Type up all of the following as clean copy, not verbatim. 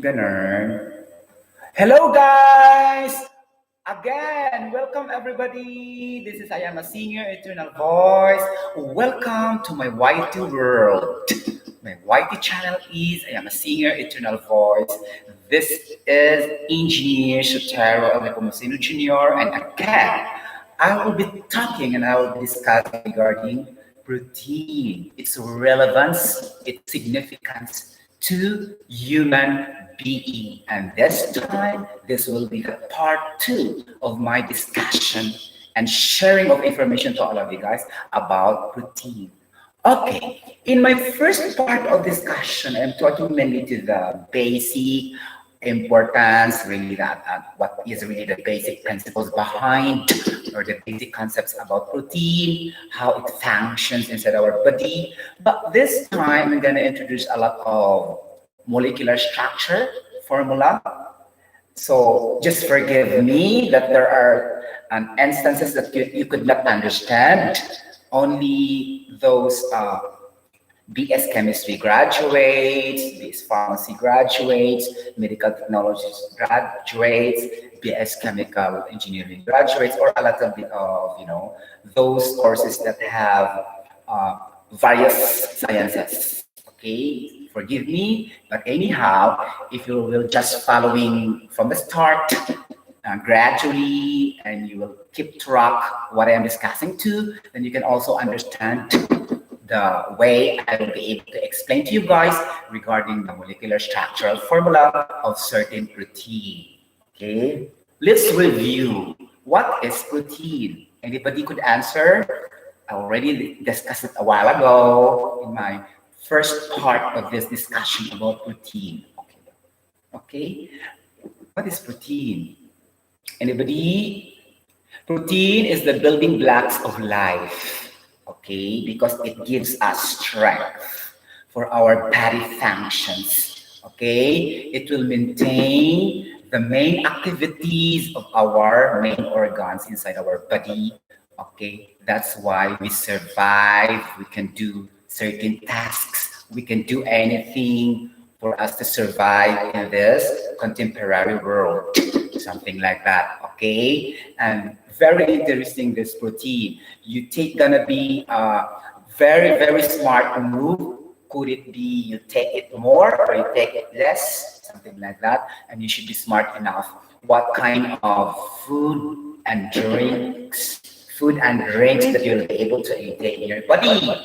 Ganun. Hello guys! Again, welcome everybody. This is I am a singer, eternal voice. Welcome to my YT world. My YT channel is I am a singer, eternal voice. This is Engineer Sotero and Nepomuceno Jr. And again, I will be talking and I will be discussing regarding protein, its relevance, its significance to human being. And this time, this will be the part two of my discussion and sharing of information to all of you guys about protein. Okay, in my first part of discussion, I'm talking mainly to the basic importance, really that what is really the basic principles behind or the basic concepts about protein, how it functions inside our body. But this time, I'm gonna introduce a lot of molecular structure formula. So just forgive me that there are instances that you could not understand. Only those BS chemistry graduates, BS pharmacy graduates, medical technologies graduates, BS chemical engineering graduates, or a little bit of those courses that have uh, various sciences. Okay, forgive me, but anyhow, if you will just following from the start gradually and you will keep track what I am discussing too, then you can also understand the way I will be able to explain to you guys regarding the molecular structural formula of certain protein. Okay, let's review what is protein. Anybody could answer? I already discussed it a while ago in my first part of this discussion about protein. Okay. What is protein? Anybody? Protein is the building blocks of life, okay, because it gives us strength for our body functions, okay. It will maintain the main activities of our main organs inside our body, okay. That's why we survive, we can do certain tasks, we can do anything for us to survive in this contemporary world, something like that, okay? And very interesting, this protein. You take gonna be a very, very smart move. Could it be you take it more or you take it less, something like that, and you should be smart enough. What kind of food and drinks that you'll be able to intake in your body,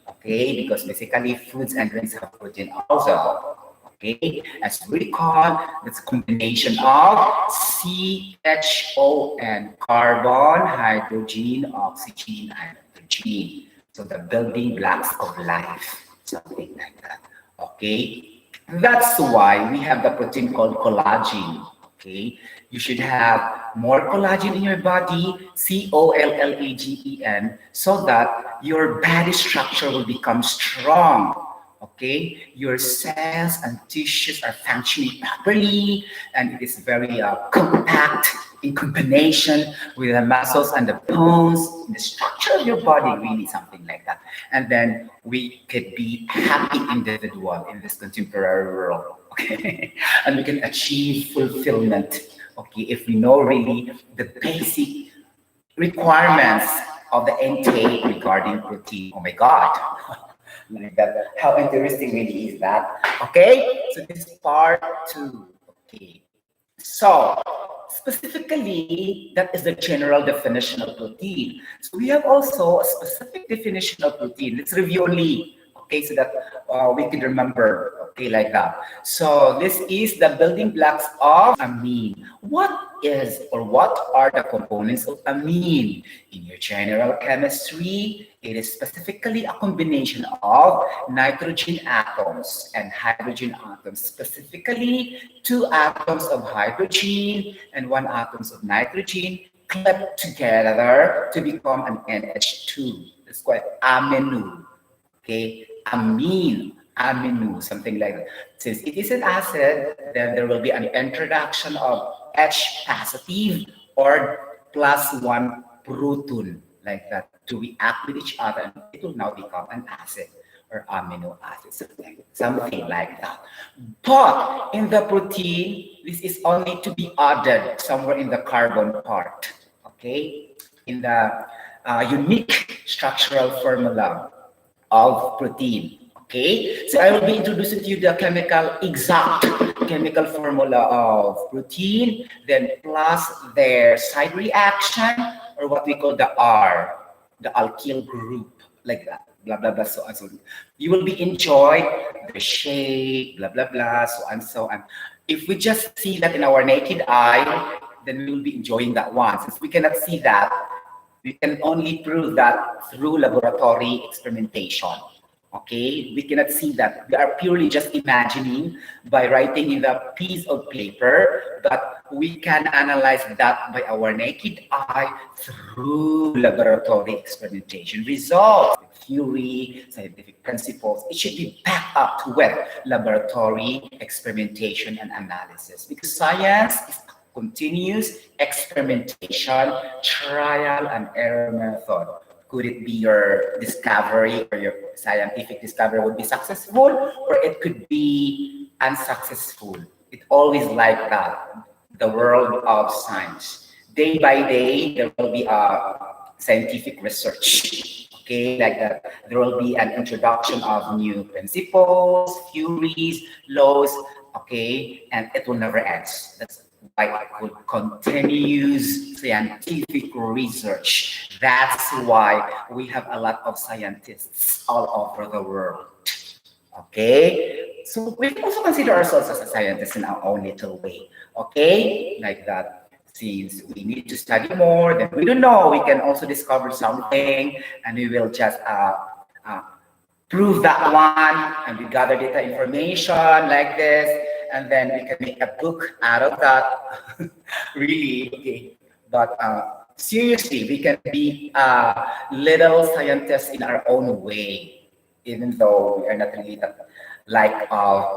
okay? Because basically foods and drinks have protein also. Okay, as we recall, it's a combination of CHO and carbon, hydrogen, oxygen, and nitrogen. So the building blocks of life, something like that. Okay, that's why we have the protein called collagen. Okay, you should have more collagen in your body, COLLAGEN, so that your body structure will become strong. Okay, your cells and tissues are functioning properly, and it is very compact in combination with the muscles and the bones, the structure of your body, really something like that. And then we could be happy individual in this contemporary world. Okay, and we can achieve fulfillment. Okay, if we know really the basic requirements of the intake regarding protein. Oh my God. Like that. How interesting really is that? Okay, so this is part two. Okay, so specifically, that is the general definition of protein. So we have also a specific definition of protein. Let's review only. Okay, so that we can remember. Okay, like that. So this is the building blocks of amine. What is or what are the components of amine? In your general chemistry, it is specifically a combination of nitrogen atoms and hydrogen atoms, specifically two atoms of hydrogen and one atoms of nitrogen clipped together to become an NH2. It's called amino. Okay, amino, something like that. Since it is an acid, then there will be an introduction of H positive or plus one proton, like that, to react with each other, and it will now become an acid. or amino acids, something like that. But in the protein, this is only to be added somewhere in the carbon part, okay? In the unique structural formula of protein. Okay, so I will be introducing to you the exact chemical formula of protein, then plus their side reaction, or what we call the R, the alkyl group, like that. Blah blah blah, so on so on. You will be enjoy the shape, blah blah blah, so on so on. If we just see that in our naked eye, then we will be enjoying that one. Since we cannot see that, we can only prove that through laboratory experimentation. Okay, we cannot see that. We are purely just imagining by writing in the piece of paper, but we can analyze that by our naked eye through laboratory experimentation results, theory, scientific principles. It should be backed up with laboratory experimentation and analysis, because science is continuous experimentation, trial and error method. Could it be your discovery or your scientific discovery would be successful, or it could be unsuccessful? It always like that. The world of science. Day by day, there will be a scientific research. Okay, like that. There will be an introduction of new principles, theories, laws. Okay, and it will never end. That's why it will continues scientific research. That's why we have a lot of scientists all over the world. Okay, so we can also consider ourselves as a scientist in our own little way. Okay, like that. Since we need to study more, then we don't know. We can also discover something, and we will just uh, prove that one, and we gather data information like this, and then we can make a book out of that. Really, okay. But seriously, we can be little scientists in our own way, even though we are not really that like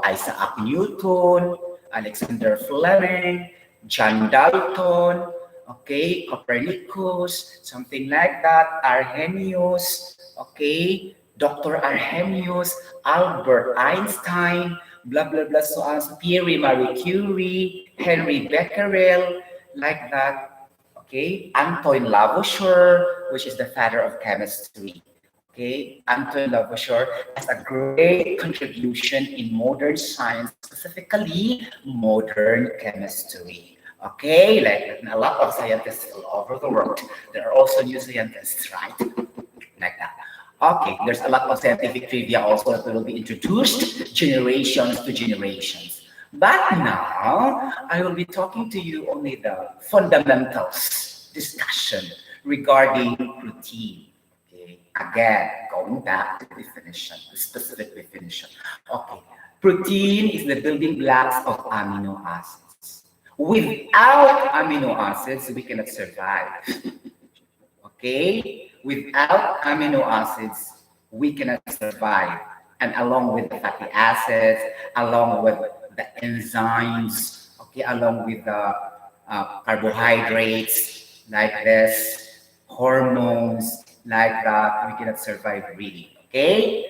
Isaac Newton, Alexander Fleming, John Dalton, okay, Copernicus, something like that, Arrhenius, okay, Dr. Arrhenius, Albert Einstein, blah blah blah, so on, so Pierre Marie Curie, Henry Becquerel, like that, okay, Antoine Lavoisier, which is the father of chemistry. Okay, Antoine Lavoisier has a great contribution in modern science, specifically modern chemistry. Okay, like a lot of scientists all over the world. There are also new scientists, right? Like that. Okay, there's a lot of scientific trivia also that will be introduced generations to generations. But now I will be talking to you only the fundamentals discussion regarding protein. Okay, again, going back to the definition, the specific definition. Okay, protein is the building blocks of amino acids. Without amino acids, we cannot survive. Okay, without amino acids, we cannot survive. And along with the fatty acids, along with the enzymes, okay, along with the carbohydrates, like this, hormones, like that, we cannot survive really. Okay,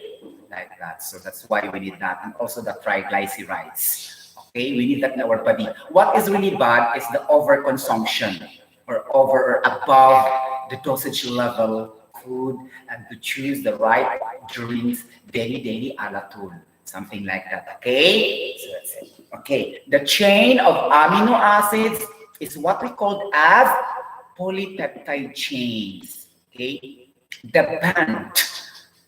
like that. So that's why we need that, and also the triglycerides. Okay, we need that in our body. What is really bad is the overconsumption or over or above the dosage level food, and to choose the right drinks daily a la tool, something like that. Okay, so that's it. Okay, the chain of amino acids is what we call as polypeptide chains. Okay, the band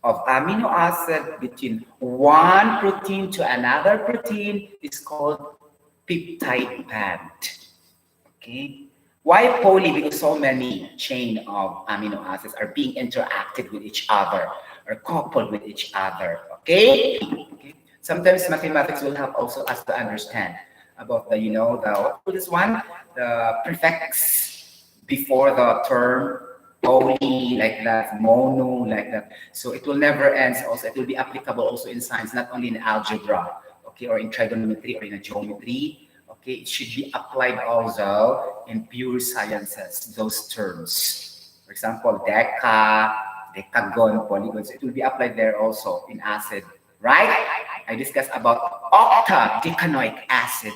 of amino acid between one protein to another protein is called peptide band. Okay. Why poly? Because so many chain of amino acids are being interacted with each other or coupled with each other. Okay? Okay. Sometimes mathematics will help also us to understand about the, this one, the prefix before the term poly, like that, mono, like that. So it will never end. Also, it will be applicable also in science, not only in algebra, okay, or in trigonometry or in a geometry. Okay, it should be applied also in pure sciences, those terms. For example, deca, decagon, polygon. So it will be applied there also in acid, right? I discussed about octadecanoic acid.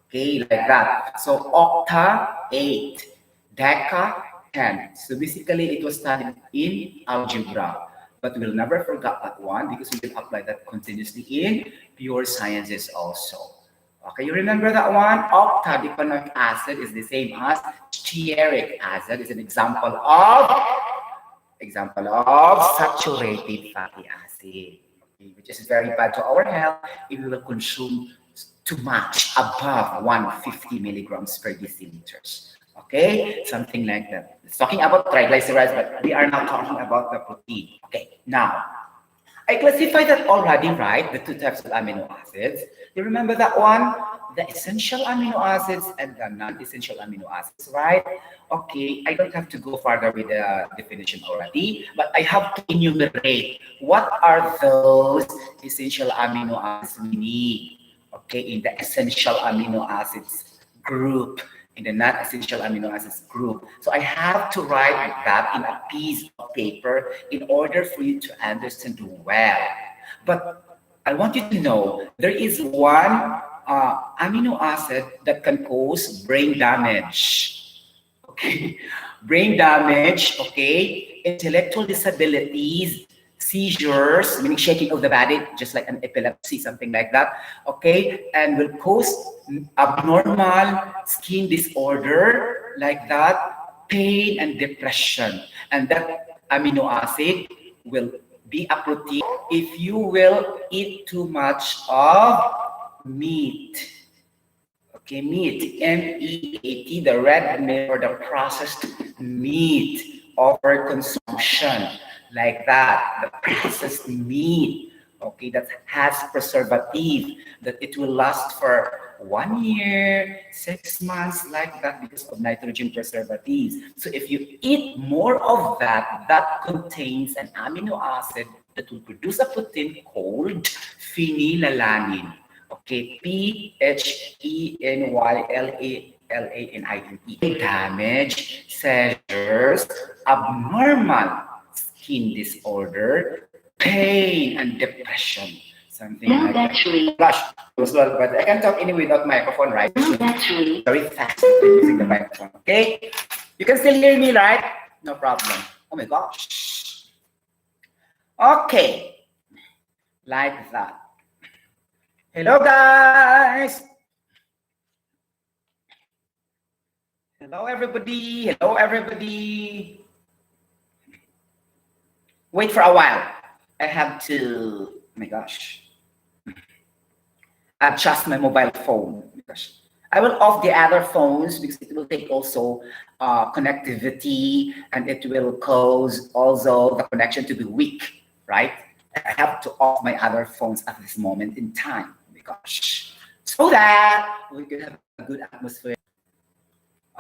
Okay, like that. So octa, 8. Deca, 10. So basically, it was studied in algebra. But we'll never forget that one because we will apply that continuously in pure sciences also. Okay, you remember that one? Octadecanoic acid is the same as stearic acid. Is an example of saturated fatty acid, okay, which is very bad to our health if we will consume too much above 150 milligrams per deciliters. Okay, something like that. It's talking about triglycerides, but we are now talking about the protein. Okay, now I classified that already, right? The two types of amino acids. You remember that one? The essential amino acids and the non-essential amino acids, right? Okay, I don't have to go further with the definition already, but I have to enumerate what are those essential amino acids we need, okay, in the essential amino acids group, in the non-essential amino acids group. So I have to write that in a piece of paper in order for you to understand well. But I want you to know there is one amino acid that can cause brain damage. Okay, brain damage. Okay, intellectual disabilities, seizures, meaning shaking of the body, just like an epilepsy, something like that. Okay, and will cause abnormal skin disorder like that, pain and depression. And that amino acid will be a protein if you will eat too much of meat. Okay, meat, M-E-A-T, the red meat or the processed meat, over consumption, like that, the processed meat, okay, that has preservative, that it will last for 1 year, 6 months, like that, because of nitrogen preservatives. So if you eat more of that, that contains an amino acid that will produce a protein called phenylalanine. Okay, phenylalanine. Damage, seizures, abnormal skin disorder, pain, and depression. Something like that. Flash as well, but I can talk anyway without microphone, right? Very fast using the microphone. Okay, you can still hear me, right? No problem. Oh my gosh. Okay, like that. Hello, guys. Hello, everybody. Hello, everybody. Wait for a while. I have to, oh my gosh, adjust my mobile phone. Because I will off the other phones because it will take also connectivity and it will cause also the connection to be weak, right? I have to off my other phones at this moment in time. Oh my gosh. So that we can have a good atmosphere.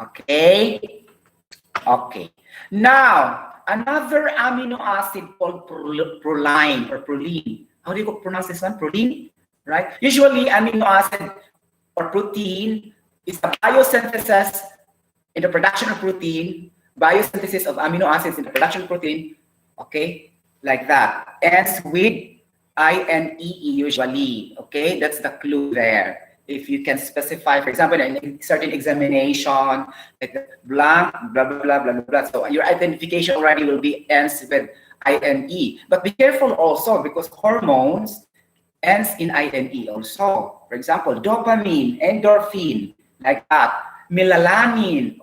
Okay. Okay. Now, another amino acid called proline or proline. How do you pronounce this one? Proline, right? Usually, amino acid or protein is the biosynthesis in the production of protein, biosynthesis of amino acids in the production of protein. Okay, like that. Ends with INEE usually. Okay, that's the clue there. If you can specify, for example, in a certain examination, like blank, blah, blah, blah, blah, blah. So your identification already will be ends with INE. But be careful also because hormones ends in INE also. For example, dopamine, endorphin, like that. Melatonin,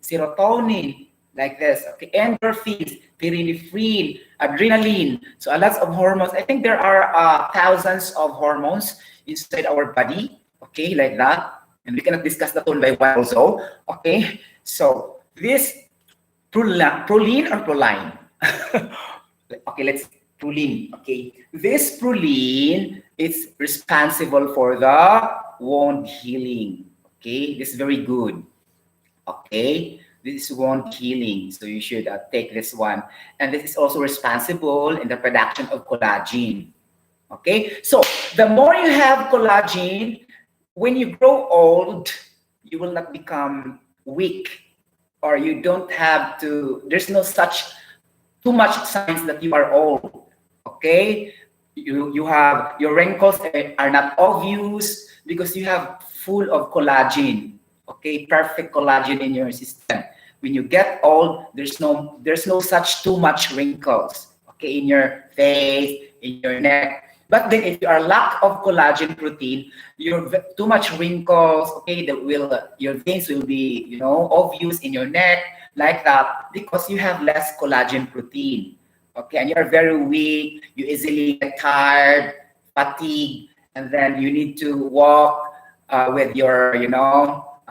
serotonin, like this. Okay, endorphins, phenylephrine, adrenaline. So a lot of hormones. I think there are thousands of hormones inside our body. Okay, like that. And we cannot discuss that one by one also. Okay, so this proline or proline? Okay, let's proline. Okay, this proline is responsible for the wound healing. Okay, this is very good. Okay, this is wound healing, so you should take this one. And this is also responsible in the production of collagen. Okay, so the more you have collagen, when you grow old, you will not become weak, or you don't have to, there's no such too much signs that you are old. Okay, you have your wrinkles are not obvious because you have full of collagen. Okay, perfect collagen in your system. When you get old, there's no such too much wrinkles. Okay, in your face, in your neck. But then if you are lack of collagen protein, you're too much wrinkles. Okay, that will your veins will be obvious in your neck like that because you have less collagen protein. Okay, and you're very weak. You easily get tired, fatigue, and then you need to walk with your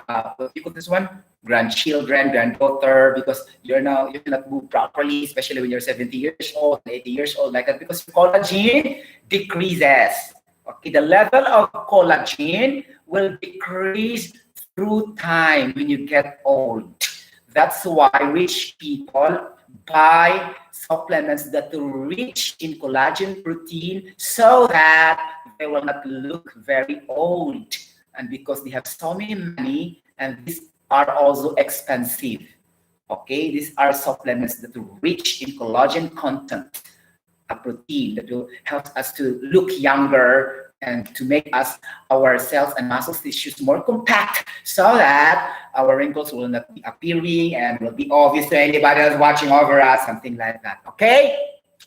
what do you call this one? Grandchildren, granddaughter, because you cannot move properly, especially when you're 70 years old, 80 years old, like that, because collagen decreases. Okay, the level of collagen will decrease through time when you get old. That's why rich people buy supplements that are rich in collagen protein so that they will not look very old. And because they have so many money, and these are also expensive. Okay, these are supplements that are rich in collagen content, a protein that will help us to look younger and to make us our cells and muscle tissues more compact so that our wrinkles will not be appearing and will be obvious to anybody else watching over us, something like that. Okay?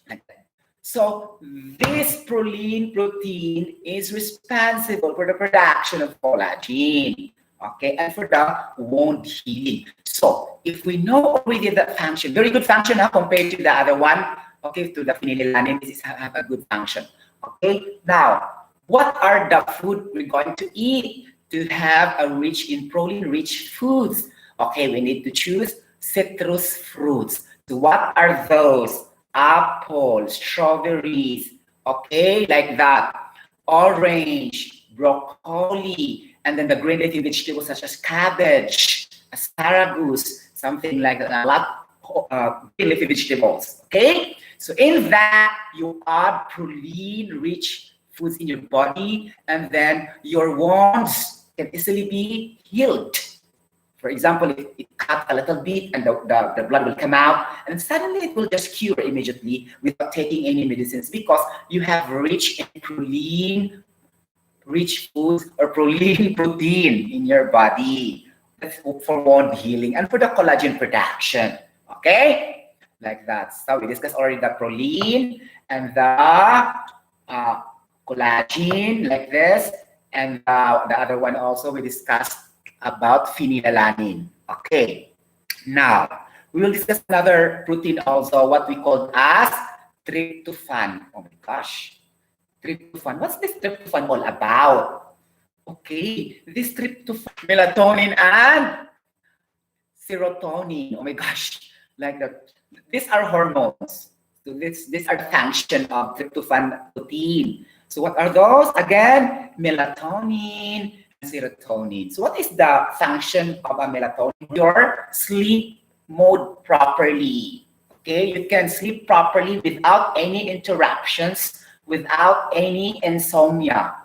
Like that. So this proline protein is responsible for the production of collagen, okay, and for the wound healing. So if we know already that function, very good function compared to the other one, okay, to the phenylalanine, this is have a good function. Okay, now what are the food we're going to eat to have a rich in protein-rich foods? Okay, we need to choose citrus fruits. So what are those? Apple, strawberries, okay, like that. Orange, broccoli, and then the green leafy vegetables such as cabbage, asparagus, something like that. A lot of green leafy vegetables, okay? So in that, you add protein-rich foods in your body, and then your wounds can easily be healed. For example, if it cut a little bit and the blood will come out, and suddenly it will just cure immediately without taking any medicines because you have rich in rich foods or protein in your body. That's for wound healing and for the collagen production. Okay? Like that. So we discussed already the proline and the collagen, like this. And the other one also we discussed about phenylalanine. Okay. Now, we will discuss another protein also, what we call as tryptophan. Oh my gosh. Tryptophan. What's this tryptophan all about? Okay. This tryptophan, melatonin and serotonin. Oh my gosh. Like that. These are hormones. So these are the function of tryptophan protein. So what are those? Again, melatonin, serotonin. So what is the function of a melatonin? Your sleep mode properly. Okay, you can sleep properly without any interruptions, without any insomnia.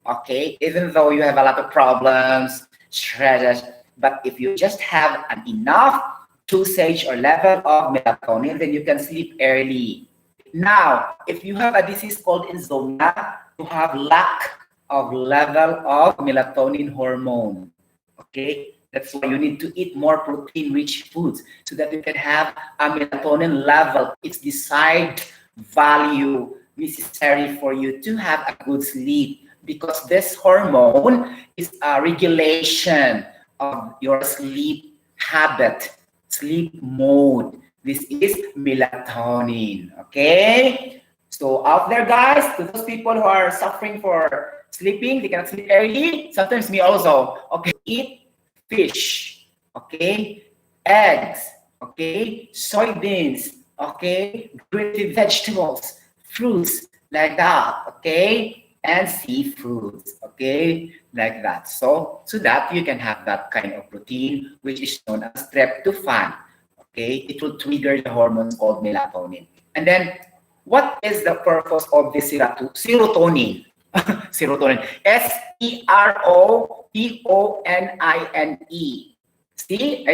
Okay, even though you have a lot of problems, stress, but if you just have an enough dosage or level of melatonin, then you can sleep early. Now, if you have a disease called insomnia, you have lack of level of melatonin hormone. Okay, that's why you need to eat more protein-rich foods so that you can have a melatonin level. It's the desired value necessary for you to have a good sleep because this hormone is a regulation of your sleep habit, sleep mode. This is melatonin. Okay. So out there, guys, to those people who are suffering for sleeping, they cannot sleep early. Sometimes me also. Okay, eat fish. Okay, eggs. Okay, soybeans. Okay, green vegetables, fruits like that. Okay, and seafoods. Okay, like that. So that you can have that kind of protein, which is known as tryptophan. Okay, it will trigger the hormones called melatonin. And then, what is the purpose of this serotonin? Serotonin. Serotonine. See, I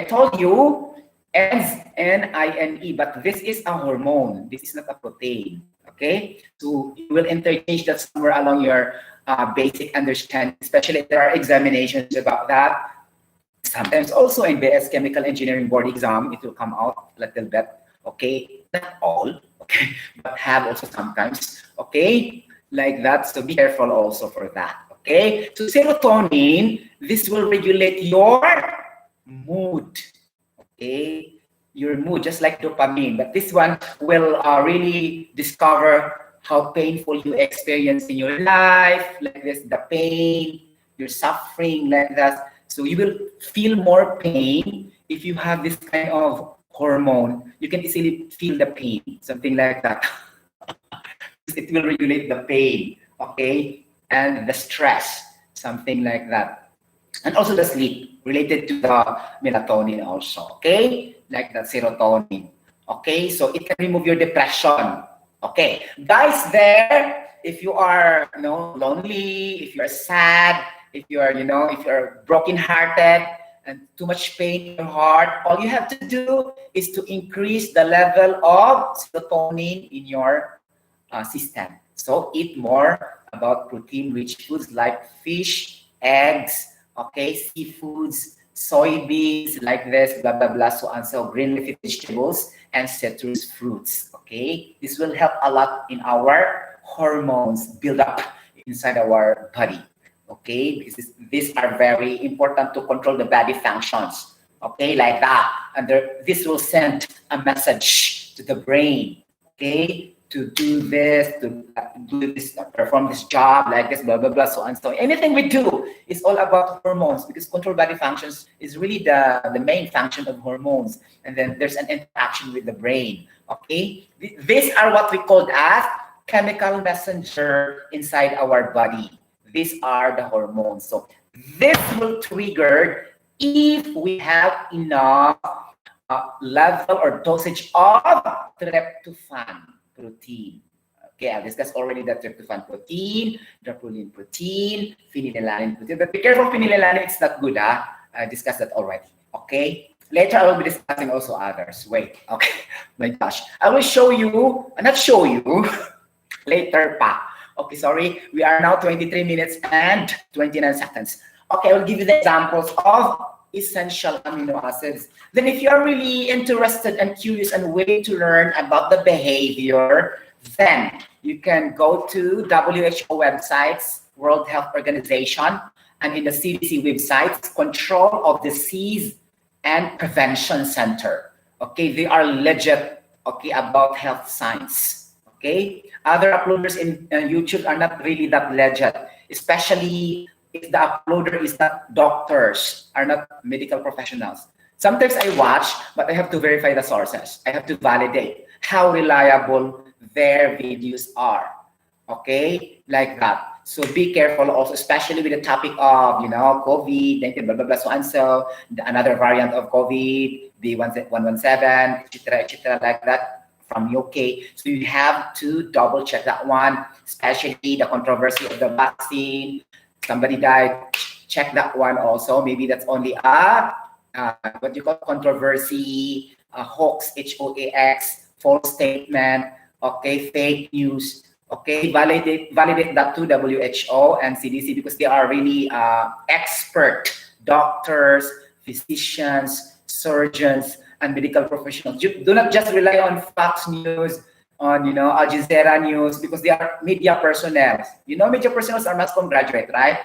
told you ends N-I-N-E, but this is a hormone. This is not a protein. Okay, so you will interchange that somewhere along your basic understanding, especially if there are examinations about that. Sometimes also in BS Chemical Engineering Board exam, it will come out a little bit. Okay, not all. Okay, but have also sometimes. Okay, like that. So be careful also for that. Okay, so serotonin, this will regulate your mood. Okay, your mood, just like dopamine. But this one will really discover how painful you experience in your life, like this, the pain, you're suffering, like that. So you will feel more pain if you have this kind of hormone. You can easily feel the pain, something like that. It will regulate the pain, okay, and the stress, something like that, and also the sleep related to the melatonin also, okay, like the serotonin. Okay, so it can remove your depression. Okay, guys, there, if you are, lonely, if you're sad, if you're, if you're brokenhearted and too much pain in your heart, all you have to do is to increase the level of serotonin in your system. So eat more about protein-rich foods like fish, eggs, okay, seafoods, soybeans, like this, blah, blah, blah, so and so, green leafy vegetables, and citrus fruits, okay? This will help a lot in our hormones build up inside our body, okay? Because these are very important to control the body functions, okay, like that. And this will send a message to the brain, okay, to do this, to do this, perform this job, like this, blah, blah, blah, so and so. Anything we do is all about hormones, because control body functions is really the main function of hormones. And then there's an interaction with the brain, okay? These are what we call as chemical messenger inside our body. These are the hormones. So this will trigger if we have enough level or dosage of tryptophan protein. Okay, I've discussed already the tryptophan protein, the proline protein, phenylalanine protein. But be careful, phenylalanine, it's not good. I discussed that already. Okay, later I will be discussing also others. Wait, okay, my gosh. I will show you, not show you, later pa. Okay, sorry, we are now 23 minutes and 29 seconds. Okay, I will give you the examples of essential amino acids. Then if you are really interested and curious and waiting to learn about the behavior, then you can go to WHO websites, World Health Organization, and in the CDC websites, Control of Disease and Prevention Center. Okay, they are legit, okay, about health science. Okay, other uploaders in YouTube are not really that legit, especially if the uploader is not doctors, are not medical professionals. Sometimes I watch, but I have to verify the sources. I have to validate how reliable their videos are. Okay, like that. So be careful also, especially with the topic of, COVID, 19, blah, blah, blah, so and so, another variant of COVID, B117, etc., like that, from UK. So you have to double check that one, especially the controversy of the vaccine. Somebody died, check that one also. Maybe that's only a, what you call controversy, a hoax, H-O-A-X, false statement, okay, fake news. Okay, validate that to WHO and CDC, because they are really expert doctors, physicians, surgeons, and medical professionals. You do not just rely on Fox News, on Al Jazeera News, because they are media personnel. Media personnel are mass comm graduate, right?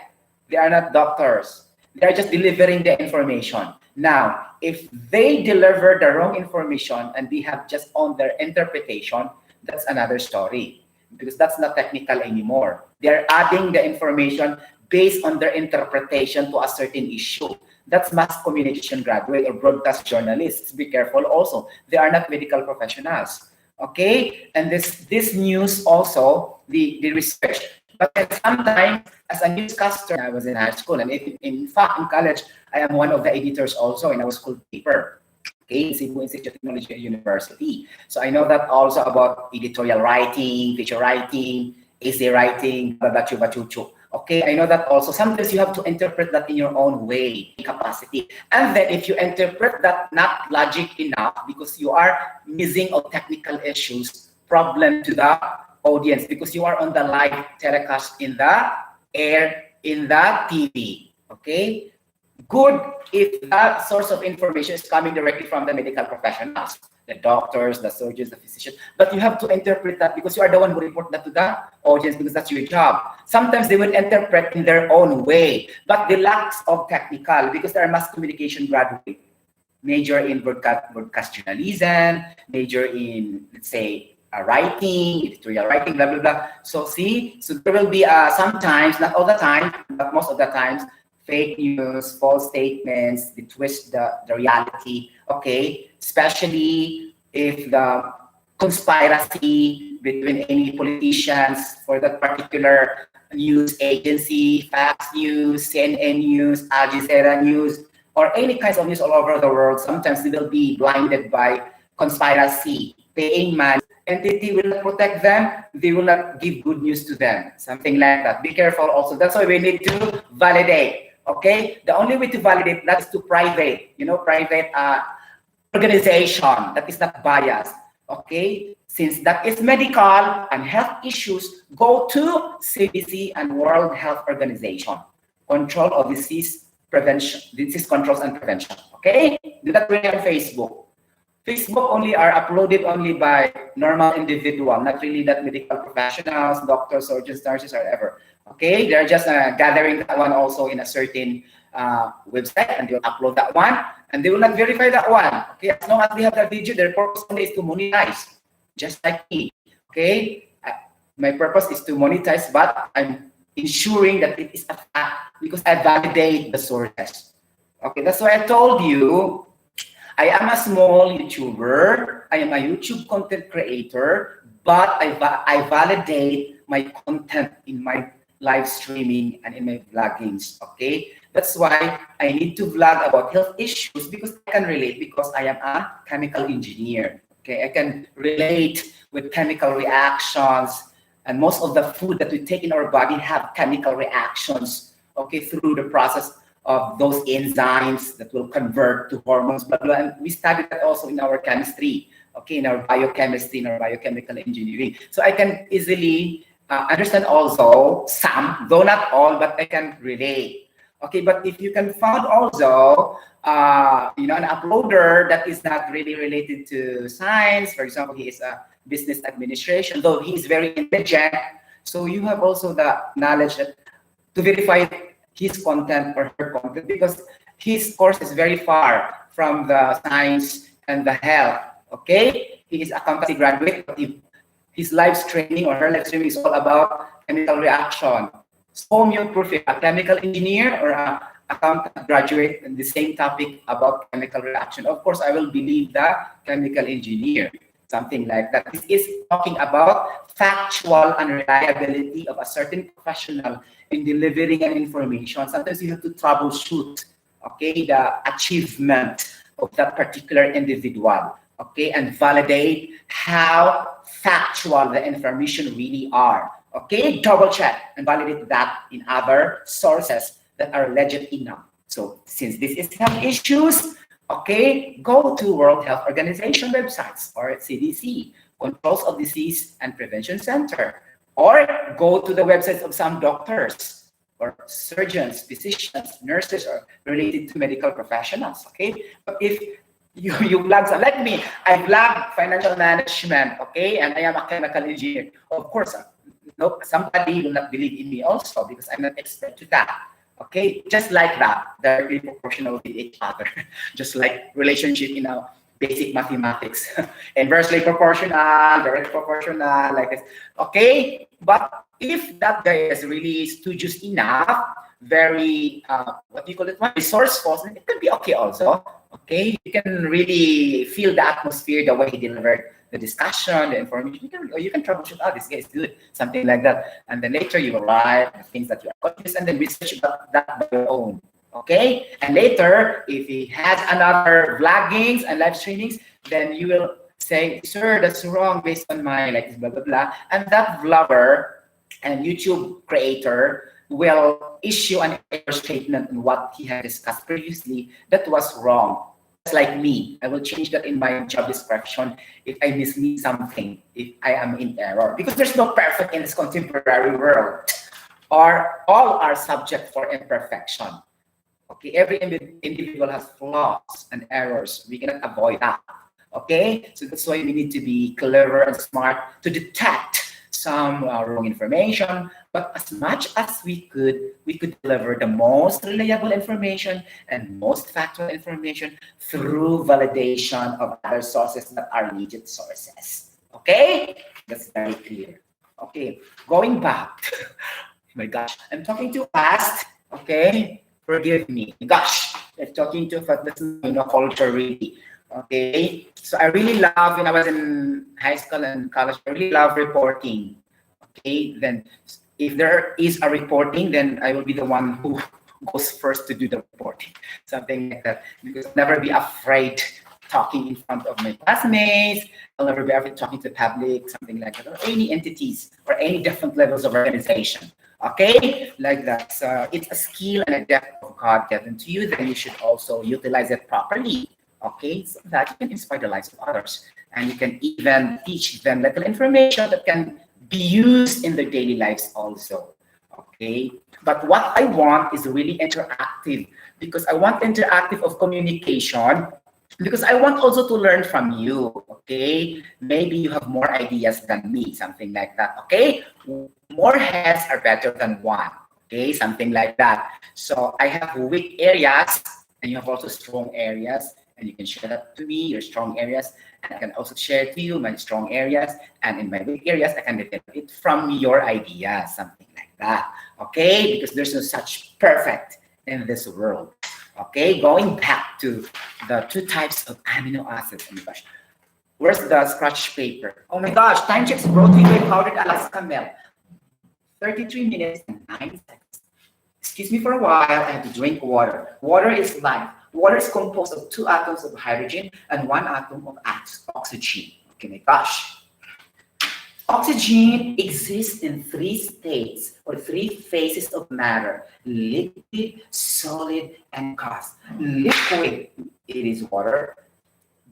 They are not doctors. They are just delivering the information. Now, if they deliver the wrong information and we have just on their interpretation, that's another story, because that's not technical anymore. They're adding the information based on their interpretation to a certain issue. That's mass communication graduate or broadcast journalists. Be careful also. They are not medical professionals. Okay? And this news also, the research. But sometimes, as a newscaster, I was in high school, and in fact, in college, I am one of the editors also in our school paper. Okay, Cebu Institute of Technology University. So I know that also about editorial writing, feature writing, essay writing, blah, blah, blah, blah, blah. Okay, I know that also. Sometimes you have to interpret that in your own way, capacity. And then if you interpret that not logic enough because you are missing of technical issues, problem to the audience because you are on the live telecast in the air, in the TV. Okay, good if that source of information is coming directly from the medical professionals, the doctors, the surgeons, the physicians. But you have to interpret that because you are the one who report that to the audience because that's your job. Sometimes they will interpret in their own way, but the lacks of technical because they are mass communication graduate, major in broadcast journalism, major in, let's say, writing, editorial writing, blah, blah, blah. So see, so there will be sometimes, not all the time, but most of the times, fake news, false statements, they twist the reality, okay? Especially if the conspiracy between any politicians for that particular news agency, Fox News, CNN News, Al Jazeera News, or any kinds of news all over the world, sometimes they will be blinded by conspiracy, paying money. Entity will not protect them, they will not give good news to them, something like that. Be careful also. That's why we need to validate. Okay, the only way to validate that is to private, private organization that is not biased. Okay, since that is medical and health issues, go to CDC and World Health Organization, control of disease prevention, disease controls and prevention. Okay, do that really on Facebook. Facebook only are uploaded only by normal individual, not really that medical professionals, doctors, surgeons, nurses, or whatever. Okay, they're just gathering that one also in a certain website, and they'll upload that one, and they will not verify that one. Okay, as long as they have that video, their purpose only is to monetize, just like me. Okay, my purpose is to monetize, but I'm ensuring that it is a fact because I validate the sources. Okay, that's why I told you I am a small YouTuber. I am a YouTube content creator, but I validate my content in my live streaming and in my vloggings. Okay, that's why I need to vlog about health issues because I can relate because I am a chemical engineer. Okay, I can relate with chemical reactions, and most of the food that we take in our body have chemical reactions. Okay, through the process of those enzymes that will convert to hormones, blah, blah. And we studied that also in our chemistry, okay, in our biochemistry, in our biochemical engineering. So I can easily understand also some, though not all, but I can relate. Okay, but if you can find also, an uploader that is not really related to science, for example, he is a business administration, though he is very intelligent. So you have also the knowledge that to verify his content or her content because his course is very far from the science and the health. Okay, he is accountancy graduate, but his live streaming or her live streaming is all about chemical reaction. So you prefer a chemical engineer or a accountant graduate in the same topic about chemical reaction? Of course, I will believe the chemical engineer. Something like that. This is talking about factual and reliability of a certain professional in delivering an information. Sometimes you have to troubleshoot, okay, the achievement of that particular individual, okay, and validate how factual the information really are. Okay, double check and validate that in other sources that are legit enough. So since this is health issues, okay, go to World Health Organization websites or CDC, Controls of Disease and Prevention Center, or go to the websites of some doctors or surgeons, physicians, nurses, or related to medical professionals, okay? But if you vlog, like me, I vlog financial management, okay, and I am a chemical engineer. Of course, no, somebody will not believe in me also because I'm not expert to that. Okay, just like that, they're proportional with each other, just like relationship in our basic mathematics, inversely proportional, direct proportional, like this. Okay, but if that guy is really studious enough, very what do you call it, resourceful, it could be okay also. Okay, you can really feel the atmosphere, the way he delivered the discussion, the information. You can troubleshoot. Oh, this guy is good, something like that. And then later you will write the things that you are confused, and then research about that by your own. Okay, and later if he has another vloggings and live streamings, then you will say, "Sir, that's wrong based on my like blah blah blah." And that vlogger and YouTube creator will issue an error statement on what he had discussed previously that was wrong. Just like me, I will change that in my job description if I mislead something, if I am in error. Because there's no perfect in this contemporary world. Or all are subject for imperfection. Okay, every individual has flaws and errors. We cannot avoid that. Okay, so that's why we need to be clever and smart to detect some wrong information. But as much as we could deliver the most reliable information and most factual information through validation of other sources that are legit sources. Okay, that's very clear. Okay, going back. My gosh, I'm talking too fast. Okay, forgive me. Gosh, I'm talking too fast. That's not culture really. Okay, so I really love when I was in high school and college. I really love reporting. Okay, then if there is a reporting, then I will be the one who goes first to do the reporting, something like that. Because I'll never be afraid talking in front of my classmates. I'll never be afraid talking to the public, something like that, or any entities or any different levels of organization. Okay, like that. So it's a skill and a depth of God given to you. Then you should also utilize it properly. Okay, so that you can inspire the lives of others, and you can even teach them little information that can be used in their daily lives also. Okay, but what I want is really interactive because I want interactive of communication because I want also to learn from you. Okay, maybe you have more ideas than me, something like that. Okay, more heads are better than one. Okay, something like that. So I have weak areas, and you have also strong areas, and you can share that to me, your strong areas, and I can also share to you my strong areas, and in my weak areas, I can develop it from your ideas, something like that. Okay, because there's no such perfect in this world. Okay, going back to the two types of amino acids. Oh my gosh, where's the scratch paper? Oh my gosh, time checks brought to you by powdered Alaska milk. 33 minutes and 9 seconds. Excuse me for a while, I have to drink water. Water is life. Water is composed of 2 atoms of hydrogen and 1 atom of oxygen. Okay, my gosh. Oxygen exists in 3 states or 3 phases of matter: liquid, solid, and gas. Liquid, it is water.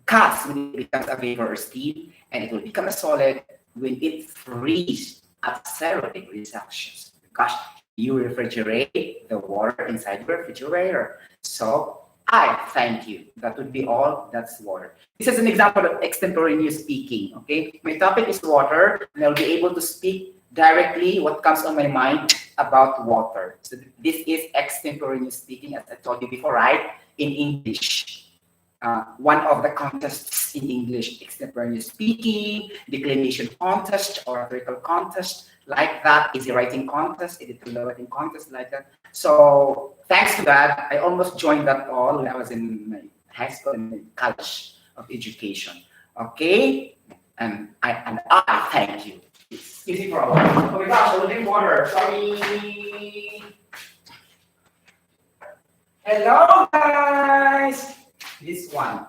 Gas, when it becomes a vapor or steam, and it will become a solid when it freezes at 0 degrees Celsius. Gosh, you refrigerate the water inside the refrigerator. So I thank you. That would be all. That's water. This is an example of extemporaneous speaking. Okay, my topic is water, and I'll be able to speak directly what comes on my mind about water. So this is extemporaneous speaking, as I told you before, right? In English. One of the contests in English, extemporaneous speaking, declamation contest, oratorical contest, like that, easy writing contest, editorial writing contest, like that. So thanks to that, I almost joined that all when I was in my high school and college of education. Okay, and I thank you. Excuse me for a while. Oh my gosh, I will drink water. Sorry. Hello, guys. This one.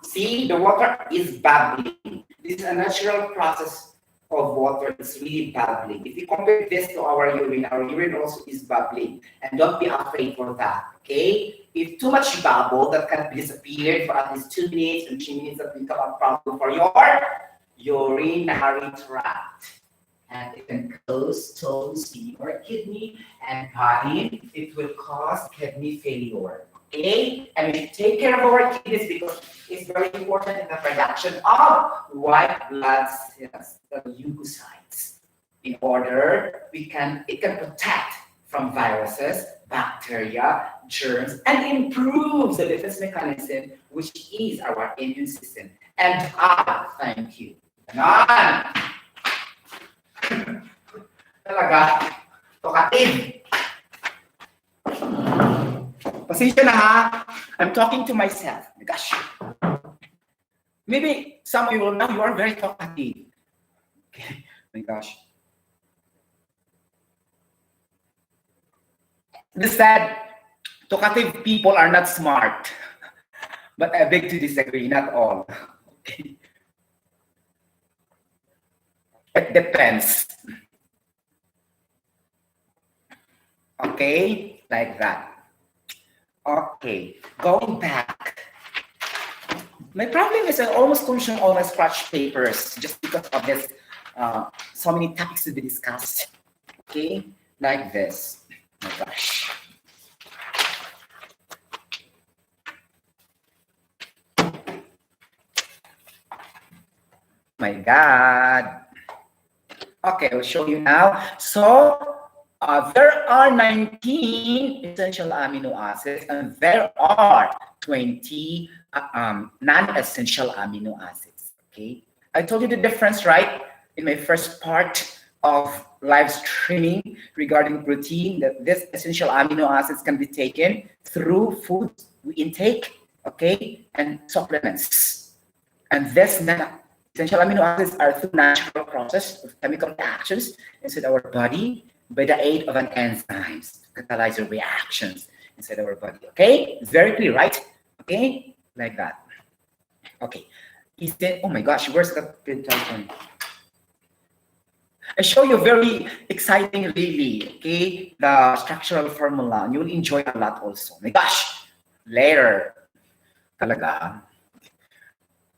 See, the water is bubbling. This is a natural process of water. It's really bubbling. If you compare this to our urine also is bubbling. And don't be afraid for that, okay? If too much bubble, that can disappear for at least 2 minutes and 3 minutes, that become a problem for your urinary tract. And it can cause stones in your kidney and body. It will cause kidney failure. Okay? And we should take care of our kidneys because it's very important in the production of white blood cells, the leukocytes. In order, it can protect from viruses, bacteria, germs, and improves the defense mechanism, which is our immune system. And I thank you. None. Talaga, talkative. Pasensya na ha, I'm talking to myself. Gosh. Maybe some of you will know you are very talkative. Okay. My gosh. This said, talkative people are not smart. But I beg to disagree, not all. Okay. It depends. Okay, like that. Okay, going back. My problem is I almost consume all my scratch papers just because of this. So many topics to be discussed. Okay, like this. Oh my gosh. My God. Okay, I'll show you now. So there are 19 essential amino acids and there are 20 non-essential amino acids. Okay, I told you the difference, right? In my first part of live streaming regarding protein, that this essential amino acids can be taken through food we intake, okay, and supplements. And this essential amino acids are through natural process of chemical reactions inside our body by the aid of an enzymes, catalyzer reactions inside our body. Okay, it's very clear, right? Okay, like that. Okay, is that? Oh my gosh, where's the pentagon? I show you very exciting, really. Okay, the structural formula. And you will enjoy a lot also. My gosh, later, talaga.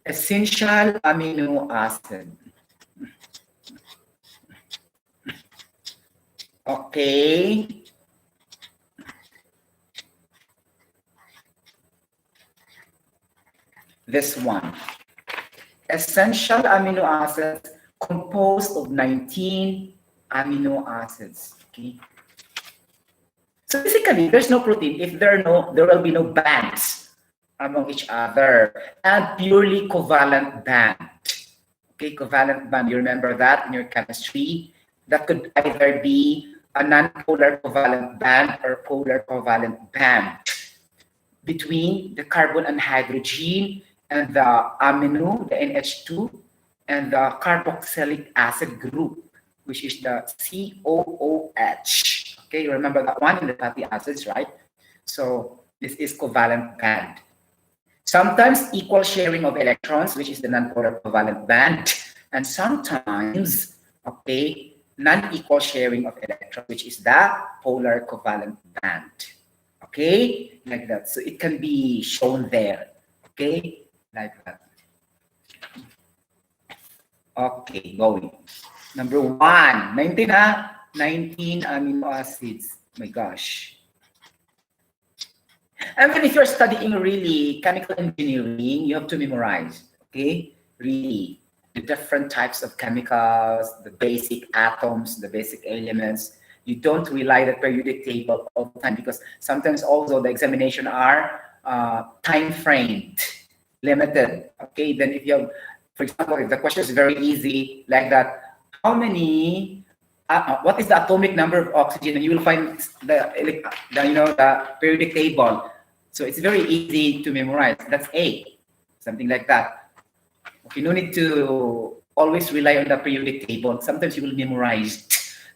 Essential amino acid. Okay. This one. Essential amino acids composed of 19 amino acids. Okay. So basically, there's no protein if there will be no bands among each other and purely covalent band. Okay, covalent band. You remember that in your chemistry? That could either be a non-polar covalent band or polar covalent band between the carbon and hydrogen and the amino, the NH2, and the carboxylic acid group, which is the COOH. Okay, you remember that one in the fatty acids, right? So this is covalent band. Sometimes equal sharing of electrons, which is the non-polar covalent band, and sometimes, okay, non-equal sharing of electrons, which is the polar covalent band. Okay, like that. So it can be shown there. Okay, like that. Okay, going. Number one, 19 19 amino acids. My gosh. And then if you're studying really chemical engineering, you have to memorize, okay? Really, the different types of chemicals, the basic atoms, the basic elements. You don't rely the periodic table all the time because sometimes also the examination are time framed, limited. Okay, then if you have, for example, if the question is very easy like that, how many what is the atomic number of oxygen? And you will find the periodic table. So it's very easy to memorize. That's A, something like that. Okay, no need to always rely on the periodic table. Sometimes you will memorize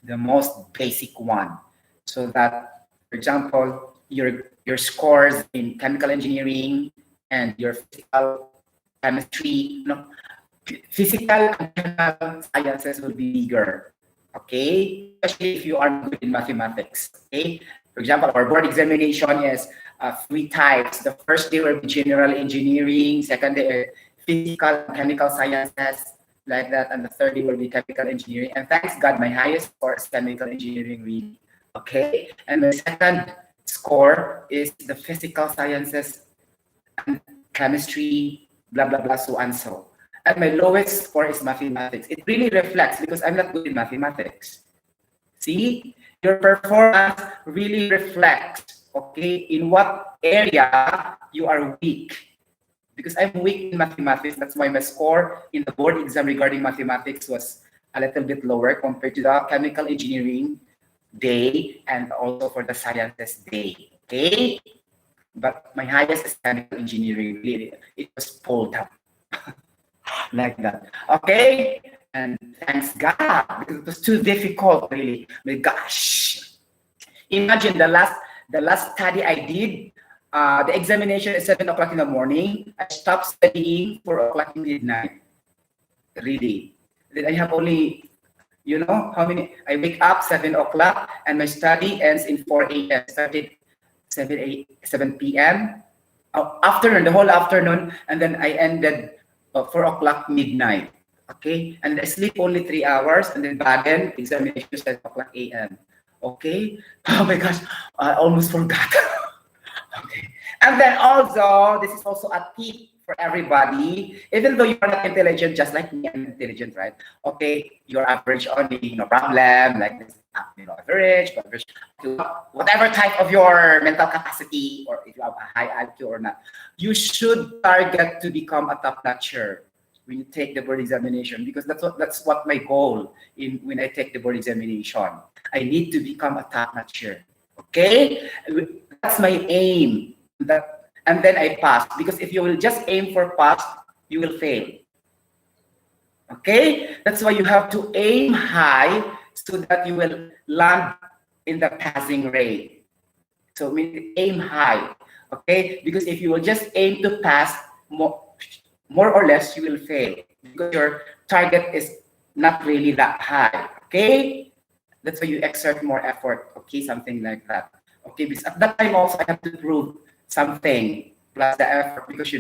the most basic one, so that, for example, your scores in chemical engineering and your physical chemistry, physical and chemical sciences will be bigger. Okay, especially if you are good in mathematics. Okay, for example, our board examination is 3 types. The first day will be general engineering, second day physical and chemical sciences, like that, and the third day will be chemical engineering. And thanks God, my highest score is chemical engineering, really. Okay, and my second score is the physical sciences and chemistry, blah blah blah, so and so. And my lowest score is mathematics. It really reflects because I'm not good in mathematics. See, your performance really reflects, okay, in what area you are weak. Because I'm weak in mathematics, that's why my score in the board exam regarding mathematics was a little bit lower compared to the chemical engineering day and also for the sciences day. Okay, but my highest is chemical engineering. Really, it was pulled up. Like that. Okay? And thanks God, because it was too difficult, really. My gosh. Imagine the last study I did. The examination is 7 o'clock in the morning. I stopped studying 4 o'clock in the midnight. Really. Then I have only You know how many? I wake up 7 o'clock and my study ends in 4 a.m. Started 7 p.m. Afternoon, the whole afternoon, and then I ended 4 o'clock midnight. Okay, and I sleep only 3 hours, and then baden examination 7 o'clock a.m. Okay, oh my gosh, I almost forgot. Okay. And then also, this is also a tip for everybody. Even though you are not intelligent, just like me, I'm intelligent, right? Okay, you're average only, no problem. Like this, average, whatever type of your mental capacity, or if you have a high IQ or not, you should target to become a top-notcher when you take the board examination, because that's what my goal in when I take the board examination. I need to become a top-notcher. Okay, that's my aim. And then I pass, because if you will just aim for pass, you will fail. Okay, that's why you have to aim high so that you will land in the passing rate. So aim high. Okay, because if you will just aim to pass, more or less you will fail because your target is not really that high. Okay, that's why you exert more effort. Okay, something like that. Okay, because at that time also I have to prove something plus the effort, because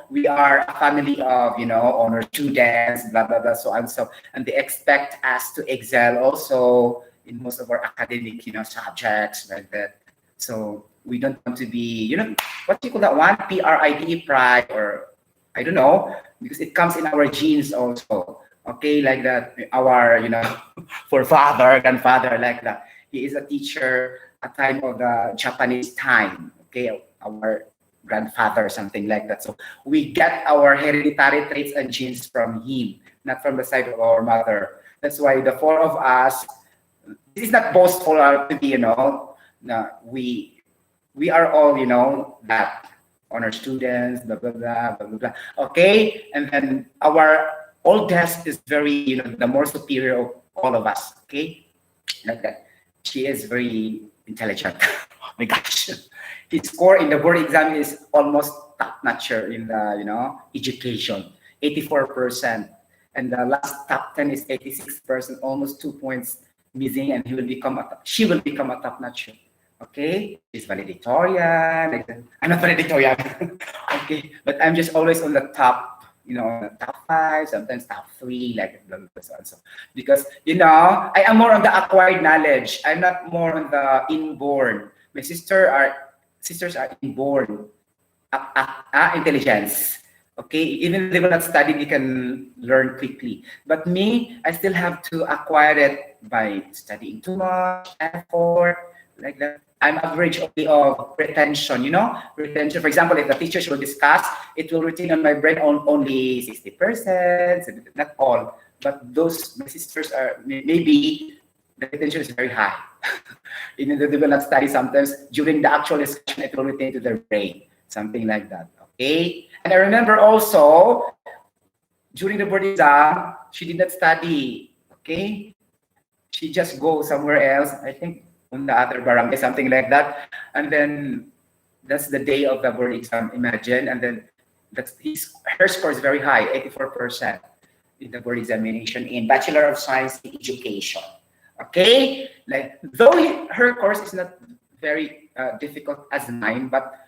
we are a family of honor students, blah blah blah, so and so, and they expect us to excel also in most of our academic subjects like that. So we don't want to be what do you call that one, pride, or I don't know, because it comes in our genes also. Okay, like that, our forefather, grandfather, like that. He is a teacher at time of the Japanese time. Okay, our grandfather, something like that. So we get our hereditary traits and genes from him, not from the side of our mother. That's why the four of us. This is not boastful to be, no, we are all, that honor students, blah blah blah blah blah blah. Okay, and then our oldest is very, the more superior of all of us. Okay, like that. She is very intelligent. Oh my gosh. His score in the board exam is almost top-notcher in the, education, 84%. And the last top 10 is 86%, almost 2 points missing, and she will become a top-notcher. Okay? She's valedictorian. Like that. I'm not valedictorian. Okay. But I'm just always on the top, top 5, sometimes top 3, like blah, blah, blah, so and so. Because, I am more on the acquired knowledge. I'm not more on the inborn. My sisters are inborn intelligence. Okay, even if they will not study, they can learn quickly. But me, I still have to acquire it by studying too much, effort, like that. I'm average only of retention, retention. For example, if the teachers will discuss, it will retain on my brain on only 60%, not all. But my sisters are maybe the retention is very high. Even though they will not study, sometimes during the actual discussion, it will retain to their brain, something like that. Okay. And I remember also during the board exam, she did not study. Okay. She just go somewhere else. I think on the other barangay, something like that. And then that's the day of the board exam. Imagine. And then her score is very high, 84% in the board examination in Bachelor of Science in Education. Okay, like though her course is not very difficult as mine, but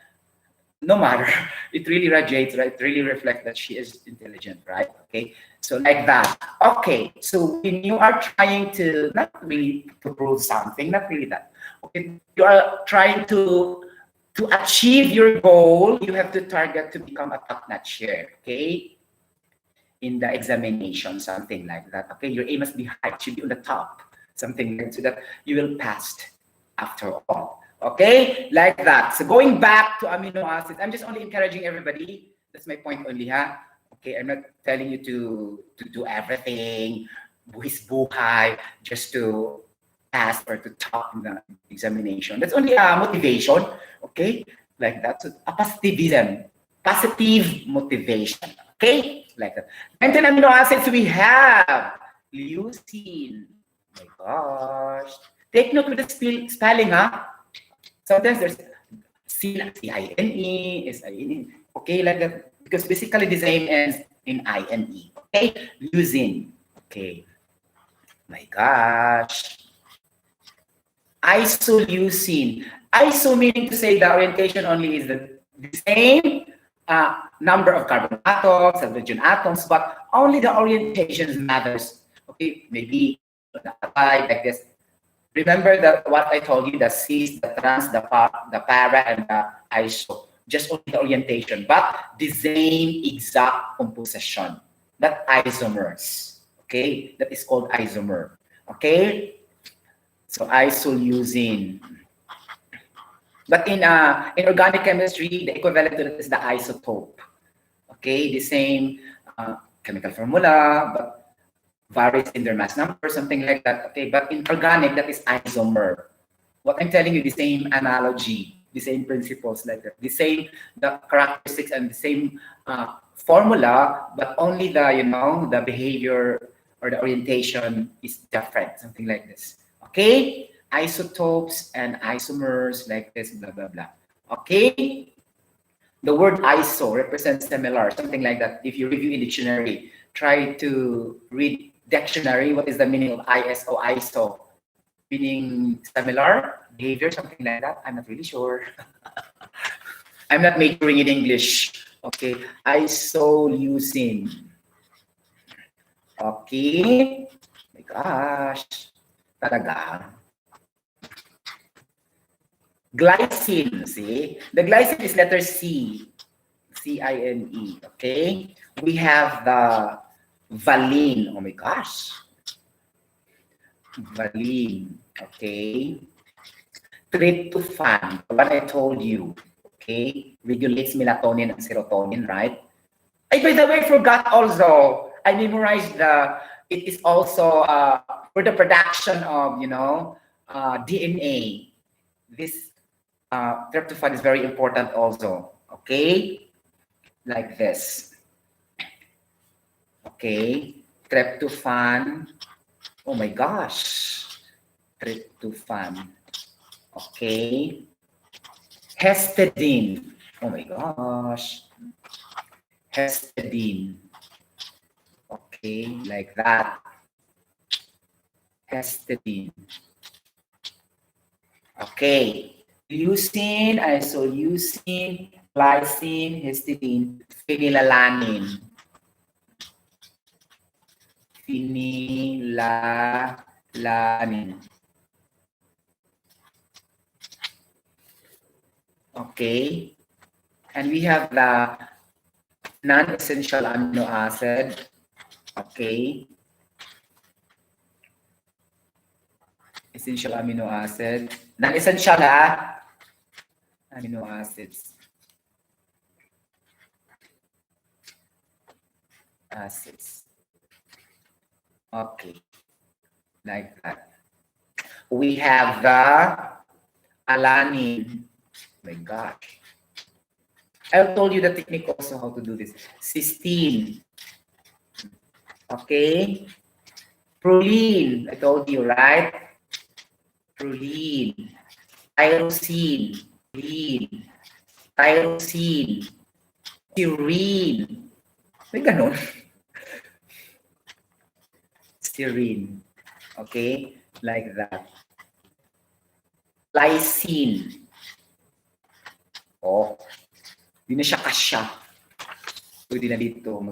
no matter, it really radiates, right? It really reflects that she is intelligent, right? Okay, so like that. Okay, so when you are trying to not really to prove something, not really that. Okay, you are trying to achieve your goal. You have to target to become a top-notcher. Okay, in the examination, something like that. Okay, your aim must be high, it should be on the top, something like so that you will pass after all. Okay, like that. So going back to amino acids, I'm just only encouraging everybody. That's my point only, huh? Okay, I'm not telling you to do everything, buhis buhay, just to pass or to top in the examination. That's only a motivation, okay? Like that. So a positivism, positive motivation, okay? Like that. And then amino acids we have leucine. Oh my gosh. Take note with the spelling, huh? Sometimes there's C-I-N-E, S-I-N-E. Okay, like that. Because basically the same ends in I-N-E. Okay? Leucine. Okay. my gosh. Isoleucine. Iso meaning to say the orientation only is the same number of carbon atoms, hydrogen atoms, but only the orientations matters. Okay, maybe like this. Remember that what I told you, the cis, the trans, the para, and the iso. Just only the orientation, but the same exact composition. That isomers. Okay, that is called isomer. Okay, so isoleucine. But in organic chemistry, the equivalent to that is the isotope. Okay, the same chemical formula, but varies in their mass number, something like that. Okay, but in organic, that is isomer. What I'm telling you, the same analogy, the same principles, like that, the characteristics and the same formula, but only the behavior or the orientation is different, something like this. Okay, isotopes and isomers, like this, blah blah blah. Okay, the word iso represents similar, something like that. If you review in dictionary, try to read dictionary. What is the meaning of iso? Meaning similar behavior, something like that. I'm not really sure. I'm not majoring in English. Okay, isoleucine. Okay. Oh my gosh. Talaga. Glycine, see? The glycine is letter C. C-I-N-E, okay? We have the valine. Oh my gosh. Valine, okay? Tryptophan, what I told you, okay? Regulates melatonin and serotonin, right? By the way, I forgot also. I memorized it is also for the production of, DNA. This tryptophan is very important also, okay? Like this. Okay, tryptophan. Oh my gosh, tryptophan. Okay, histidine. Oh my gosh, histidine. Okay, like that. Histidine. Okay, leucine, isoleucine, glycine, histidine, phenylalanine. Phenylalanine. Okay, and we have the non-essential amino acid. Okay, essential amino acid. Non-essential amino acids. Okay, like that. We have the alanine. Oh my gosh. I told you the technique also how to do this. Cysteine. Okay. Proline. I told you, right? Proline. Tyrosine. Proline. Tyrosine. Serine. May ganon. Serine. Okay? Like that. Lysine. Oh. Hindi na siya kasya. Pwede na dito.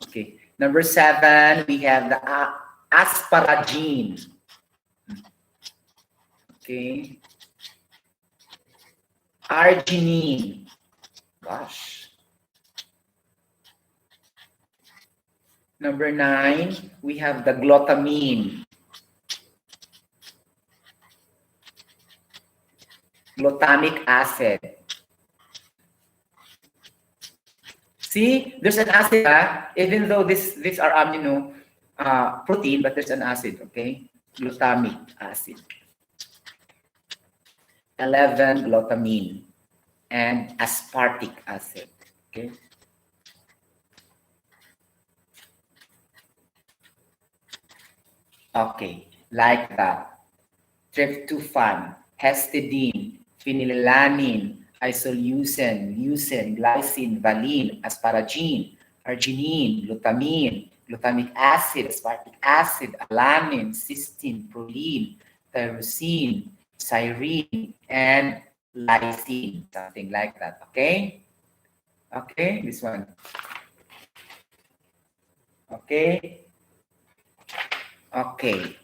Okay. Number 7, we have the asparagine. Okay. Arginine. Gosh. Number 9, we have the glutamine. Glutamic acid. See, there's an acid, even though these are amino protein, but there's an acid, okay? Glutamic acid. 11, glutamine. And aspartic acid, okay? Okay, like that. Tryptophan, histidine, phenylalanine, isoleucine, leucine, glycine, valine, asparagine, arginine, glutamine, glutamic acid, aspartic acid, alanine, cysteine, proline, tyrosine, serine, and lysine, something like that. Okay? Okay, this one. Okay? Okay.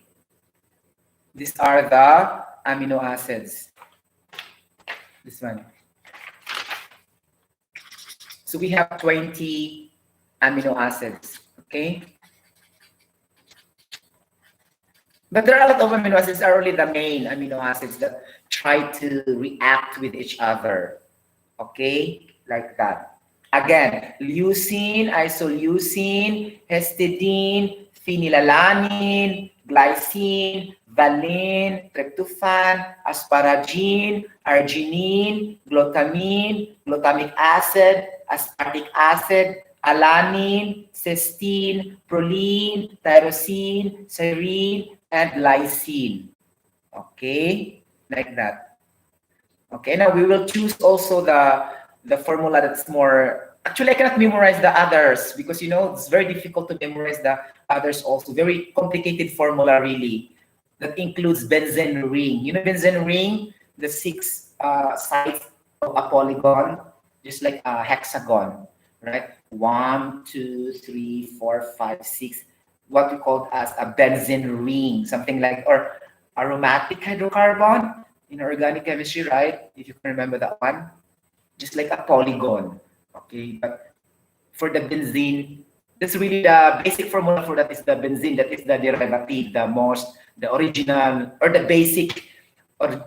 These are the amino acids. This one. So we have 20 amino acids. Okay? But there are a lot of amino acids are only the main amino acids that try to react with each other. Okay? Like that. Again, leucine, isoleucine, histidine, phenylalanine, glycine, valine, tryptophan, asparagine, arginine, glutamine, glutamic acid, aspartic acid, alanine, cysteine, proline, tyrosine, serine, and lysine. Okay? Like that. Okay, now we will choose also the formula that's more. Actually, I cannot memorize the others because it's very difficult to memorize the others also. Very complicated formula really. That includes benzene ring. Benzene ring, the six sides of a polygon, just like a hexagon, right? 1, 2, 3, 4, 5, 6. What we call as a benzene ring, something like, or aromatic hydrocarbon in organic chemistry, right? If you can remember that one, just like a polygon. Okay, but for the benzene, that's really the basic formula for that is the benzene. That is the derivative, the original, or the basic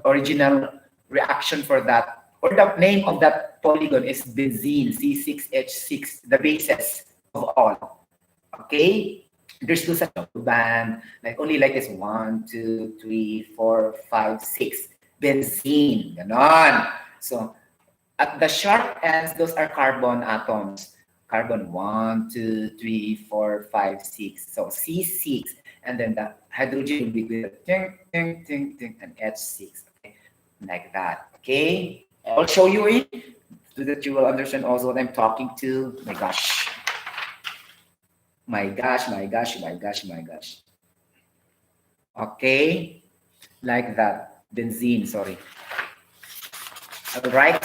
original reaction for that, or the name of that polygon is benzene, C6H6, the basis of all. Okay, there's two such band, like only like this 1, 2, 3, 4, 5, 6 benzene, ganon. So at the sharp ends, those are carbon atoms. Carbon 1, 2, 3, 4, 5, 6. So C6, and then the hydrogen will be with ting, ting, ting, ting, and H6. Okay, like that. Okay, I'll show you it so that you will understand also what I'm talking to. My gosh. My gosh, my gosh, my gosh, my gosh. Okay, like that. Benzene, sorry. All right.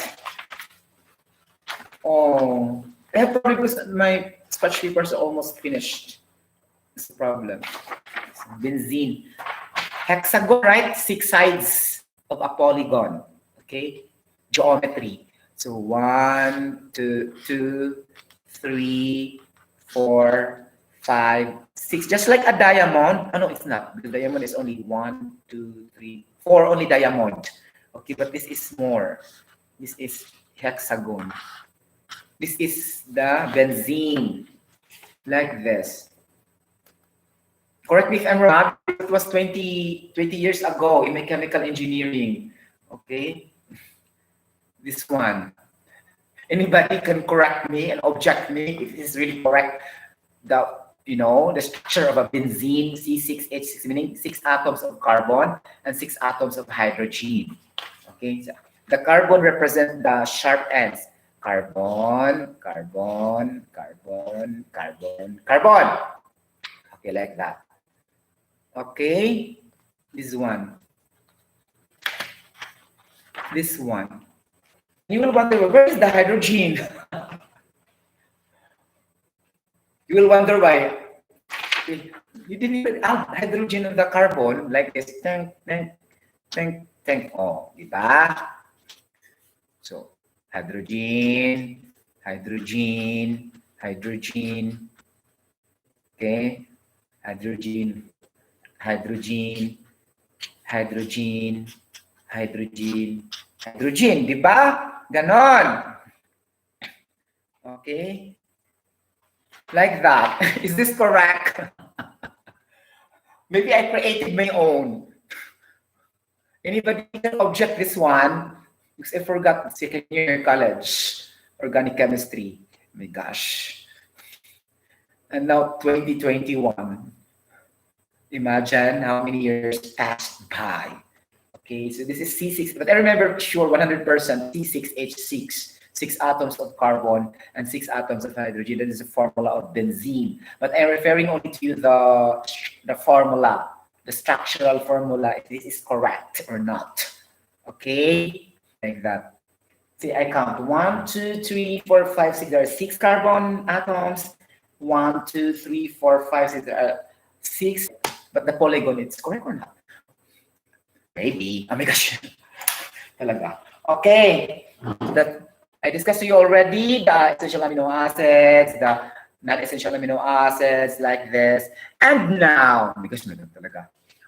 Oh, I have probably because my scratch papers are almost finished. That's the problem. Benzene. Hexagon, right? 6 sides of a polygon. Okay. Geometry. So 1, 2, 2, 3, 4, 5, 6. Just like a diamond. Oh, no, it's not. The diamond is only 1, 2, 3, 4. Only diamond. Okay, but this is more. This is hexagon. This is the benzene, like this. Correct me if I'm wrong, it was 20 years ago in my chemical engineering. Okay? This one. Anybody can correct me and object me if this is really correct. The structure of a benzene, C6H6, meaning 6 atoms of carbon and 6 atoms of hydrogen. Okay? So the carbon represents the sharp ends. Carbon, carbon, carbon, carbon, carbon. Okay, like that. Okay, this one. This one. You will wonder, where is the hydrogen? You will wonder why. You didn't even add hydrogen on the carbon like this. Tank, tank, tank, tank. Oh, diba? So, hydrogen, hydrogen, hydrogen. Okay, hydrogen, hydrogen, hydrogen, hydrogen, hydrogen, di ba? Ganon. Okay? Like that. Is this correct? Maybe I created my own. Anybody can object this one? Because I forgot second year college, organic chemistry. Oh my gosh. And now 2021. Imagine how many years passed by. Okay, so this is C6, but I remember sure 100% C6H6. 6 atoms of carbon and 6 atoms of hydrogen. That is the formula of benzene. But I'm referring only to the formula, the structural formula, if this is correct or not. Okay, like that. See, I count 1, 2, 3, 4, 5, 6. There are 6 carbon atoms. 1, 2, 3, 4, 5, 6. There are 6. But the polygon, it's correct or not? Maybe. Oh my gosh. Talaga. Okay. That I discussed to you already the essential amino acids, the non-essential amino acids like this. And now, because talaga,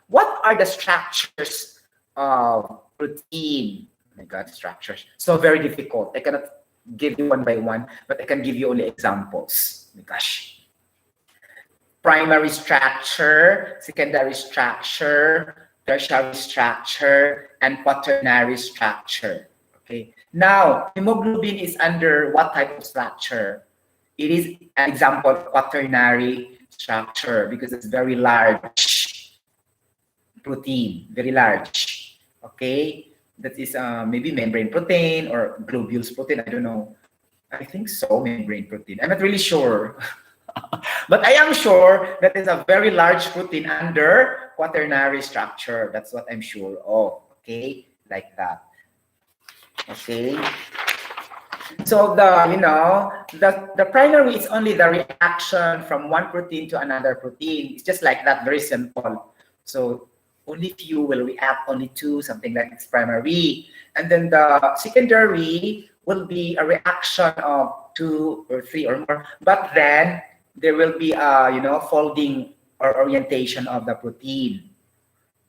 what are the structures of protein? Oh my God, structures. So very difficult. I cannot give you one by one, but I can give you only examples. Oh my gosh. Primary structure, secondary structure, tertiary structure, and quaternary structure. Okay. Now, hemoglobin is under what type of structure? It is an example of quaternary structure because it's very large protein, very large. Okay. That is maybe membrane protein or globules protein. I don't know. I think so, membrane protein. I'm not really sure. But I am sure that is a very large protein under quaternary structure. That's what I'm sure of. Okay, like that. Okay. So the primary is only the reaction from one protein to another protein. It's just like that, very simple. So only few will react, only two, something like it's primary. And then the secondary will be a reaction of 2 or 3 or more. But then there will be a folding or orientation of the protein.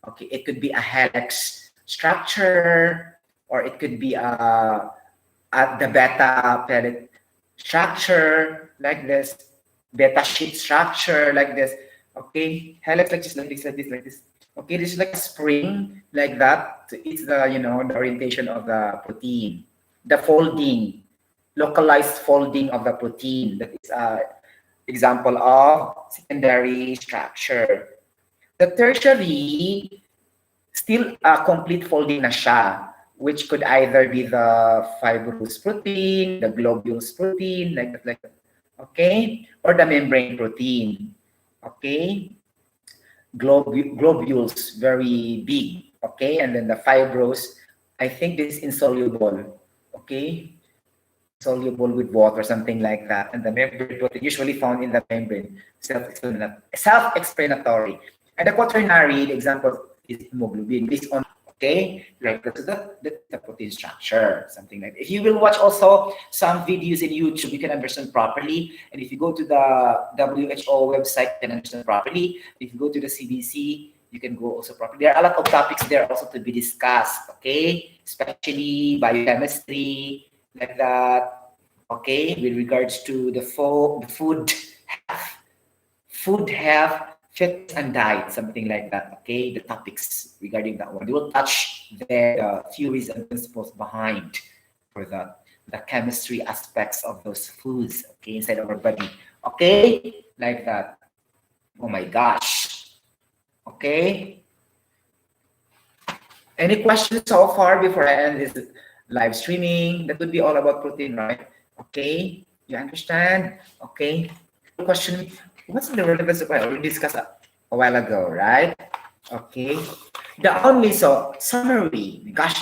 Okay, it could be a helix structure, or it could be at the beta pellet structure like this, beta sheet structure like this. Okay, helix like this, like this, like this, like this. Okay, this is like a spring like that. So it's the the orientation of the protein, the folding, localized folding of the protein. That is example of secondary structure. The tertiary, still a complete folding na siya, which could either be the fibrous protein, the globules protein, like that, okay, or the membrane protein, okay. Globules, very big, okay, and then the fibrous, I think this is insoluble, okay, soluble with water, something like that. And the membrane protein usually found in the membrane, self-explanatory. And the quaternary, the example is hemoglobin. This on, okay, like that's the protein structure, something like that. If you will watch also some videos in YouTube, you can understand properly. And if you go to the WHO website, you can understand properly. If you go to the CBC, you can go also properly. There are a lot of topics there also to be discussed, okay, especially biochemistry, like that, okay, with regards to the food health, fitness and diet, something like that, okay, the topics regarding that one. We will touch the theories and principles behind for the chemistry aspects of those foods, okay, inside our body, okay, like that. Oh my gosh, okay. Any questions so far before I end this live streaming? That would be all about protein, right? Okay, you understand? Okay. Question: what's the relevance of I already discussed a while ago, right? Okay. The only summary. Gosh,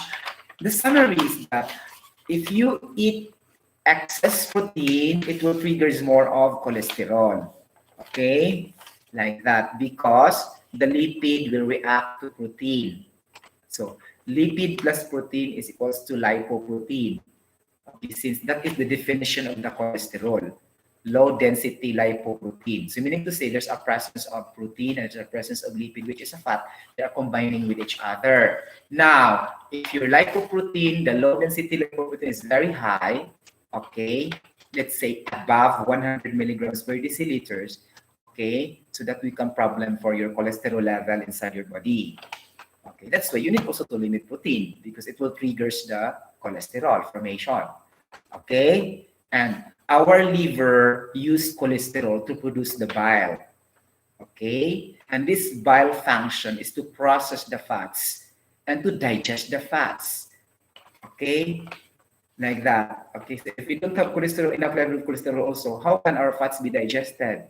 the summary is that if you eat excess protein, it will trigger more of cholesterol. Okay, like that, because the lipid will react to protein. So lipid plus protein is equals to lipoprotein. Okay, since that is the definition of the cholesterol, low density lipoprotein. So meaning to say there's a presence of protein and there's a presence of lipid, which is a fat. They are combining with each other. Now, if your lipoprotein, the low density lipoprotein is very high, okay, let's say above 100 milligrams per deciliters, okay, so that will become problem for your cholesterol level inside your body. Okay, that's why you need also to limit protein because it will triggers the cholesterol formation. Okay, and our liver use cholesterol to produce the bile. Okay, and this bile function is to process the fats and to digest the fats. Okay, like that. Okay, so if we don't have cholesterol, enough level of cholesterol also, how can our fats be digested?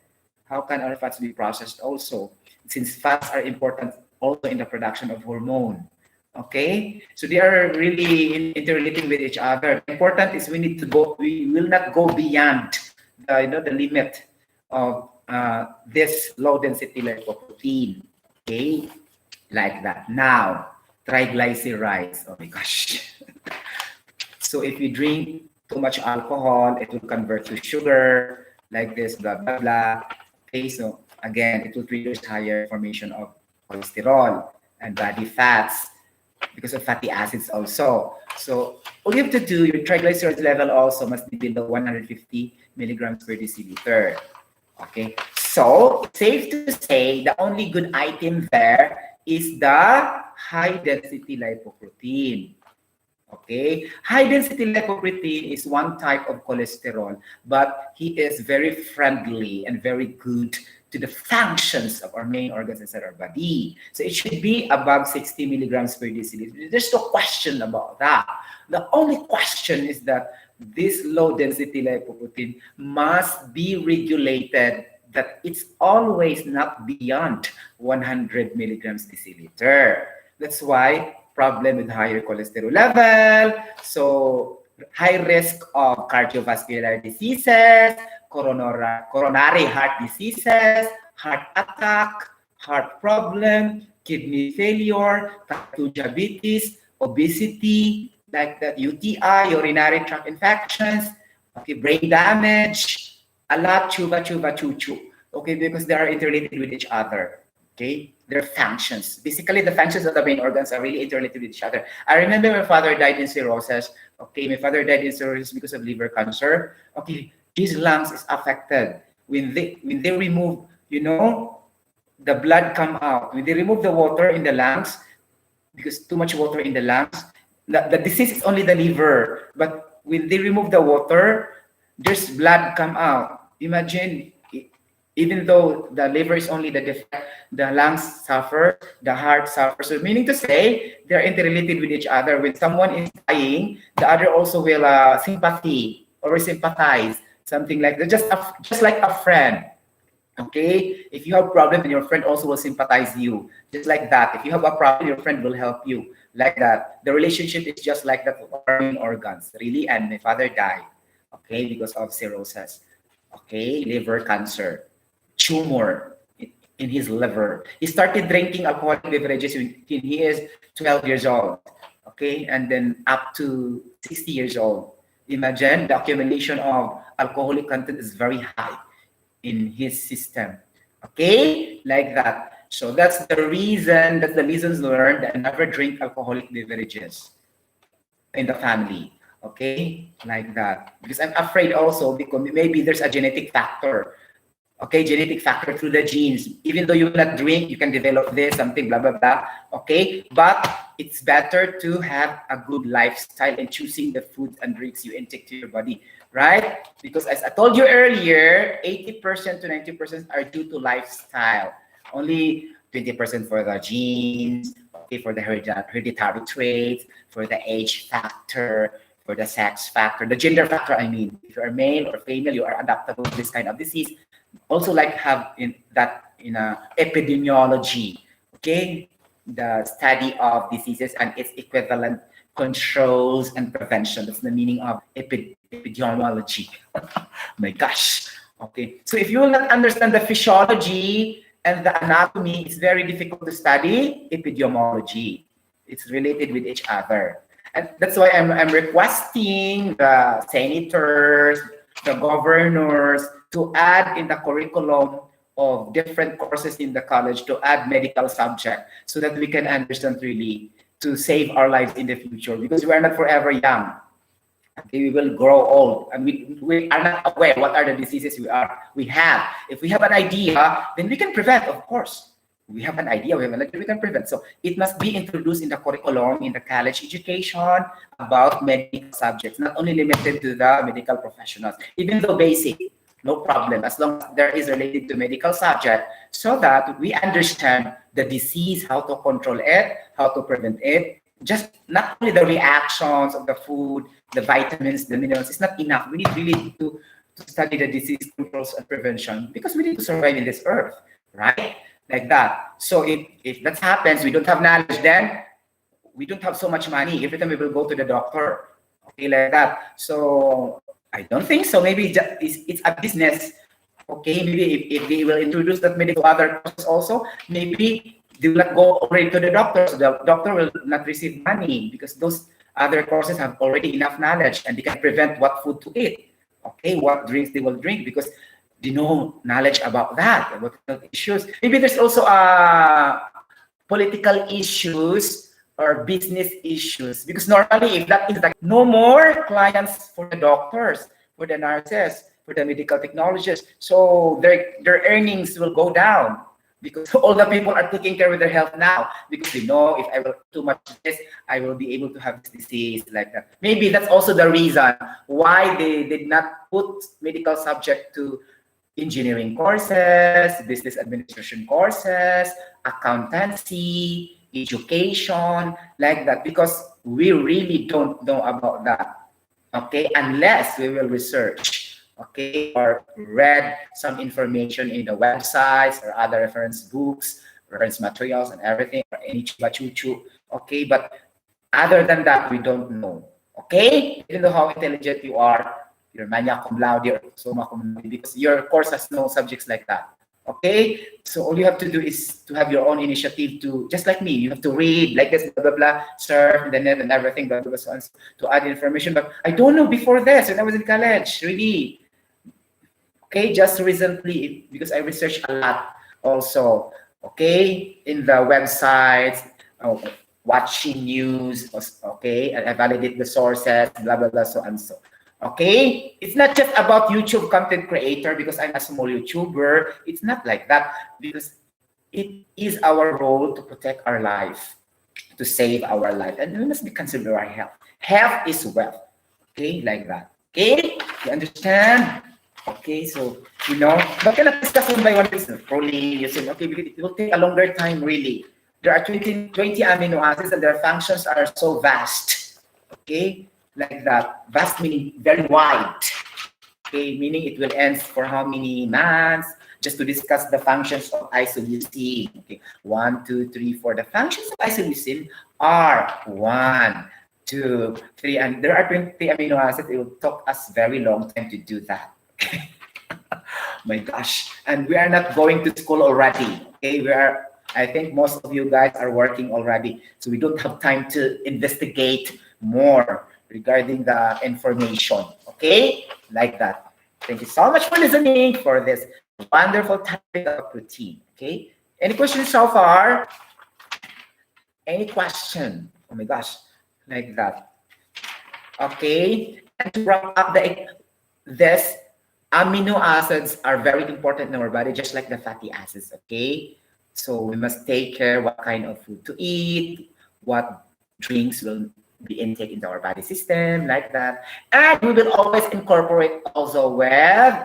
How can our fats be processed also? Since fats are important also in the production of hormone. Okay, so they are really interrelating with each other. Important is we need to go. We will not go beyond the limit of this low density lipoprotein. Okay, like that. Now, triglycerides. Oh my gosh. So if you drink too much alcohol, it will convert to sugar, like this, blah, blah, blah. Okay, so again, it will produce higher formation of cholesterol and body fats because of fatty acids also. So all you have to do, your triglycerides level also must be below 150 milligrams per deciliter. Okay, so it's safe to say the only good item there is the high density lipoprotein. Okay, high density lipoprotein is one type of cholesterol, but he is very friendly and very good to the functions of our main organs inside our body. So it should be above 60 milligrams per deciliter. There's no question about that. The only question is that this low density lipoprotein must be regulated, that it's always not beyond 100 milligrams deciliter. That's why problem with higher cholesterol level, so high risk of cardiovascular diseases, coronary heart diseases, heart attack, heart problem, kidney failure, type 2 diabetes, obesity, like that, UTI, urinary tract infections, okay, brain damage, a lot, chuba, chuba, choo, choo. Okay, because they are interrelated with each other. Okay, their functions. Basically, the functions of the main organs are really interrelated with each other. I remember my father died in cirrhosis. Okay, my father died in cirrhosis because of liver cancer. Okay, his lungs is affected. When they remove, the blood come out. When they remove the water in the lungs, because too much water in the lungs, the disease is only the liver. But when they remove the water, there's blood come out. Imagine, even though the liver is only the defect, the lungs suffer, the heart suffers. So meaning to say, they're interrelated with each other. When someone is dying, the other also will sympathy or sympathize, something like that. Just like a friend. Okay, if you have a problem, and your friend also will sympathize you, just like that. If you have a problem, your friend will help you, like that. The relationship is just like that with our main organs, really. And my father died, okay, because of cirrhosis, okay, liver cancer, tumor in his liver. He started drinking alcoholic beverages when he is 12 years old, okay, and then up to 60 years old. Imagine the accumulation of alcoholic content is very high in his system. Okay, like that. So that's the reason, that's the lessons learned, and never drink alcoholic beverages in the family. Okay, like that. Because I'm afraid also, because maybe there's a genetic factor. Okay, genetic factor through the genes. Even though you will not drink, you can develop this, something, blah, blah, blah. Okay, but it's better to have a good lifestyle and choosing the foods and drinks you intake to your body, right? Because as I told you earlier, 80% to 90% are due to lifestyle. Only 20% for the genes, okay, for the hereditary traits, for the age factor, for the sex factor, the gender factor, I mean. If you're male or female, you are adaptable to this kind of disease. Also, like have in epidemiology, okay, the study of diseases and its equivalent controls and prevention. That's the meaning of epidemiology. My gosh. Okay, so if you will not understand the physiology and the anatomy, it's very difficult to study epidemiology. It's related with each other. And that's why I'm requesting the senators, the governors to add in the curriculum of different courses in the college to add medical subject so that we can understand really to save our lives in the future, because we are not forever young. Okay, we will grow old and we are not aware what are the diseases we have. If we have an idea, then we can prevent, of course. We have an idea, we can prevent. So it must be introduced in the curriculum, in the college education about medical subjects, not only limited to the medical professionals, even though basic, no problem, as long as there is related to medical subject, so that we understand the disease, how to control it, how to prevent it, just not only the reactions of the food, the vitamins, the minerals, it's not enough. We need really to study the disease controls and prevention because we need to survive in this earth, right? Like that. So if that happens, we don't have knowledge, then we don't have so much money. Every time we will go to the doctor, okay, like that. So I don't think so. Maybe it's a business. Okay, maybe if they will introduce that medical other courses also, maybe they will not go already to the doctor. So the doctor will not receive money because those other courses have already enough knowledge and they can prevent what food to eat. Okay, what drinks they will drink because they know knowledge about that, about health issues. Maybe there's also political issues or business issues because normally if that is like no more clients for the doctors, for the nurses, for the medical technologists, so their earnings will go down because all the people are taking care of their health now because they know if I will too much of this, I will be able to have this disease like that. Maybe that's also the reason why they did not put medical subject to engineering courses, business administration courses, accountancy, education, like that, because we really don't know about that. Okay, unless we will research, okay, or read some information in the websites or other reference books, reference materials and everything, or any chuchu, okay, but other than that, we don't know. Okay, even though how intelligent you are, you're magna cum laude or summa cum laude, because your course has no subjects like that. Okay, so all you have to do is to have your own initiative to, just like me, you have to read like this, blah blah blah, surf the net and everything, blah blah blah, so on, to add information. But I don't know before this when I was in college, really. Okay, just recently because I researched a lot also. Okay, in the websites, oh, watching news. Okay, and I validate the sources, blah blah blah, so and so. Okay, it's not just about YouTube content creator because I'm a small YouTuber. It's not like that because it is our role to protect our life, to save our life, and we must be considered our health. Health is wealth. Okay, like that. Okay, you understand? Okay, so but cannot discuss one by one business. Probably you said, okay, because it will take a longer time really. There are 20 amino acids and their functions are so vast. Okay, like that. Vast meaning very wide. Okay, meaning it will end for how many months? Just to discuss the functions of isoleucine. Okay, 1, 2, 3, 4. The functions of isoleucine are 1, 2, 3, and there are 20 amino acids. It will take us very long time to do that. Okay. My gosh, and we are not going to school already. Okay, I think most of you guys are working already, so we don't have time to investigate more regarding the information. Okay, like that. Thank you so much for listening for this wonderful topic of routine. Okay, any questions so far? Any question? Oh my gosh, like that. Okay, and to wrap up this. Amino acids are very important in our body, just like the fatty acids, okay? So we must take care what kind of food to eat, what drinks will be intake into our body system, like that. And we will always incorporate also with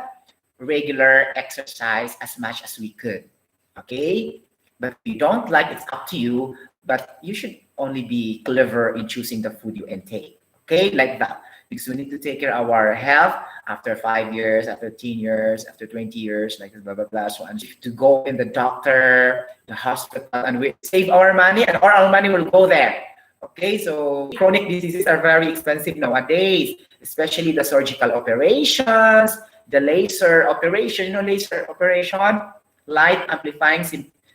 regular exercise as much as we could, okay? But if you don't like, it's up to you, but you should only be clever in choosing the food you intake, okay? Like that. Because we need to take care of our health after 5 years, after 10 years, after 20 years, like blah, blah, blah. So, and to go in the doctor, the hospital, and we save our money, and all our money will go there. Okay, so chronic diseases are very expensive nowadays, especially the surgical operations, the laser operation, laser operation, light amplifying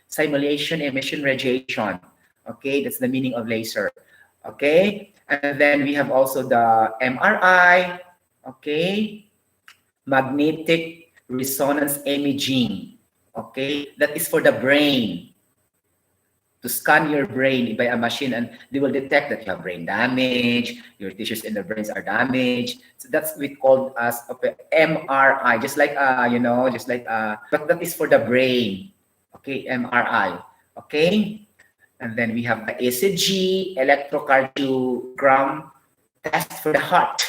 simulation emission radiation. Okay, that's the meaning of laser. Okay, and then we have also the MRI, okay, magnetic resonance imaging, okay, that is for the brain, to scan your brain by a machine, and they will detect that you have brain damage, your tissues in the brains are damaged. So that's we call as MRI, just like but that is for the brain, okay, MRI, okay. And then we have the ECG, electrocardiogram test for the heart.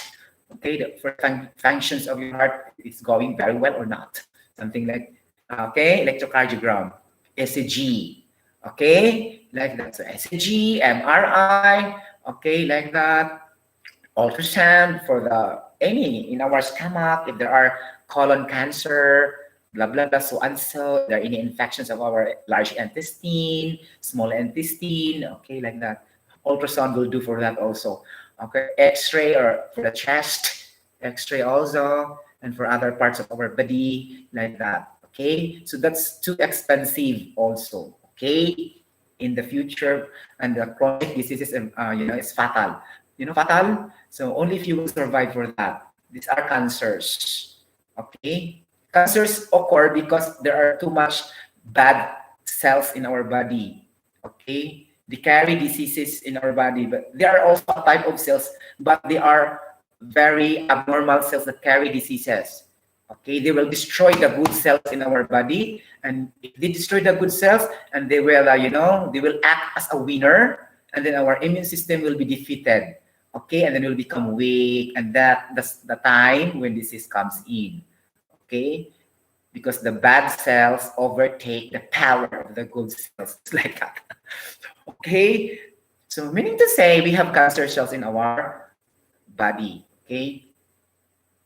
Okay, for functions of your heart, it's going very well or not. Something like, okay, electrocardiogram, ECG. Okay, like that. So ECG, MRI, okay, like that. Ultrasound for the any in our stomach, if there are colon cancer, blah blah blah, so and so. If there are any infections of our large intestine, small intestine, okay, like that. Ultrasound will do for that also. Okay, X-ray or for the chest, X-ray also, and for other parts of our body, like that. Okay, so that's too expensive also. Okay, in the future, and the chronic diseases, is fatal. Fatal. So only if you will survive for that. These are cancers. Okay, cancers occur because there are too much bad cells in our body. Okay, they carry diseases in our body, but they are also a type of cells, but they are very abnormal cells that carry diseases. Okay, they will destroy the good cells in our body, and if they destroy the good cells, and they will act as a winner, and then our immune system will be defeated. Okay, and then we'll become weak, and that's the time when disease comes in. Okay, because the bad cells overtake the power of the good cells. It's like that. Okay, so meaning to say we have cancer cells in our body. Okay,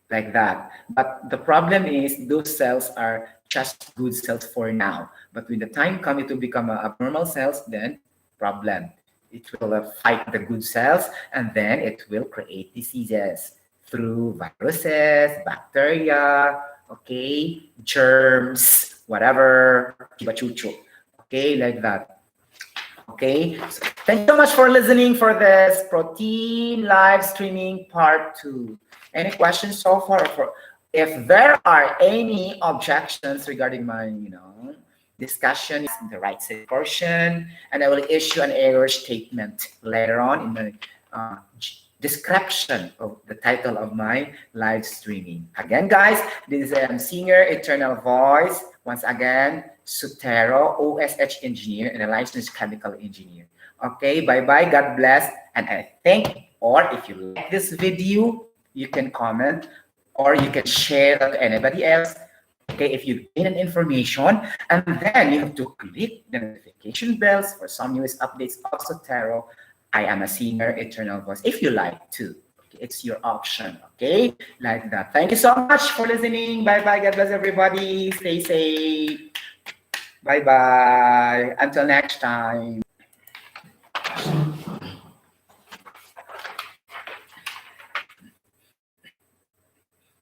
like that. But the problem is those cells are just good cells for now. But when the time comes, it will become abnormal cells, then problem. It will fight the good cells, and then it will create diseases through viruses, bacteria, okay, germs, whatever, chibachucho. Okay, like that. Okay, so thank you so much for listening for this protein live streaming part 2. Any questions so far? If there are any objections regarding my, discussion in the right side portion, and I will issue an error statement later on in the description of the title of my live streaming. Again, guys, this is Singer Eternal Voice. Once again, Sotero, OSH engineer and a licensed chemical engineer. Okay, bye-bye. God bless. And I think, or if you like this video, you can comment or you can share it to anybody else. Okay, if you gain an information, and then you have to click the notification bells for some newest updates of Sotero. I am a singer, Eternal Voice. If you like to, okay, it's your option. Okay, like that. Thank you so much for listening. Bye bye. God bless everybody. Stay safe. Bye bye. Until next time.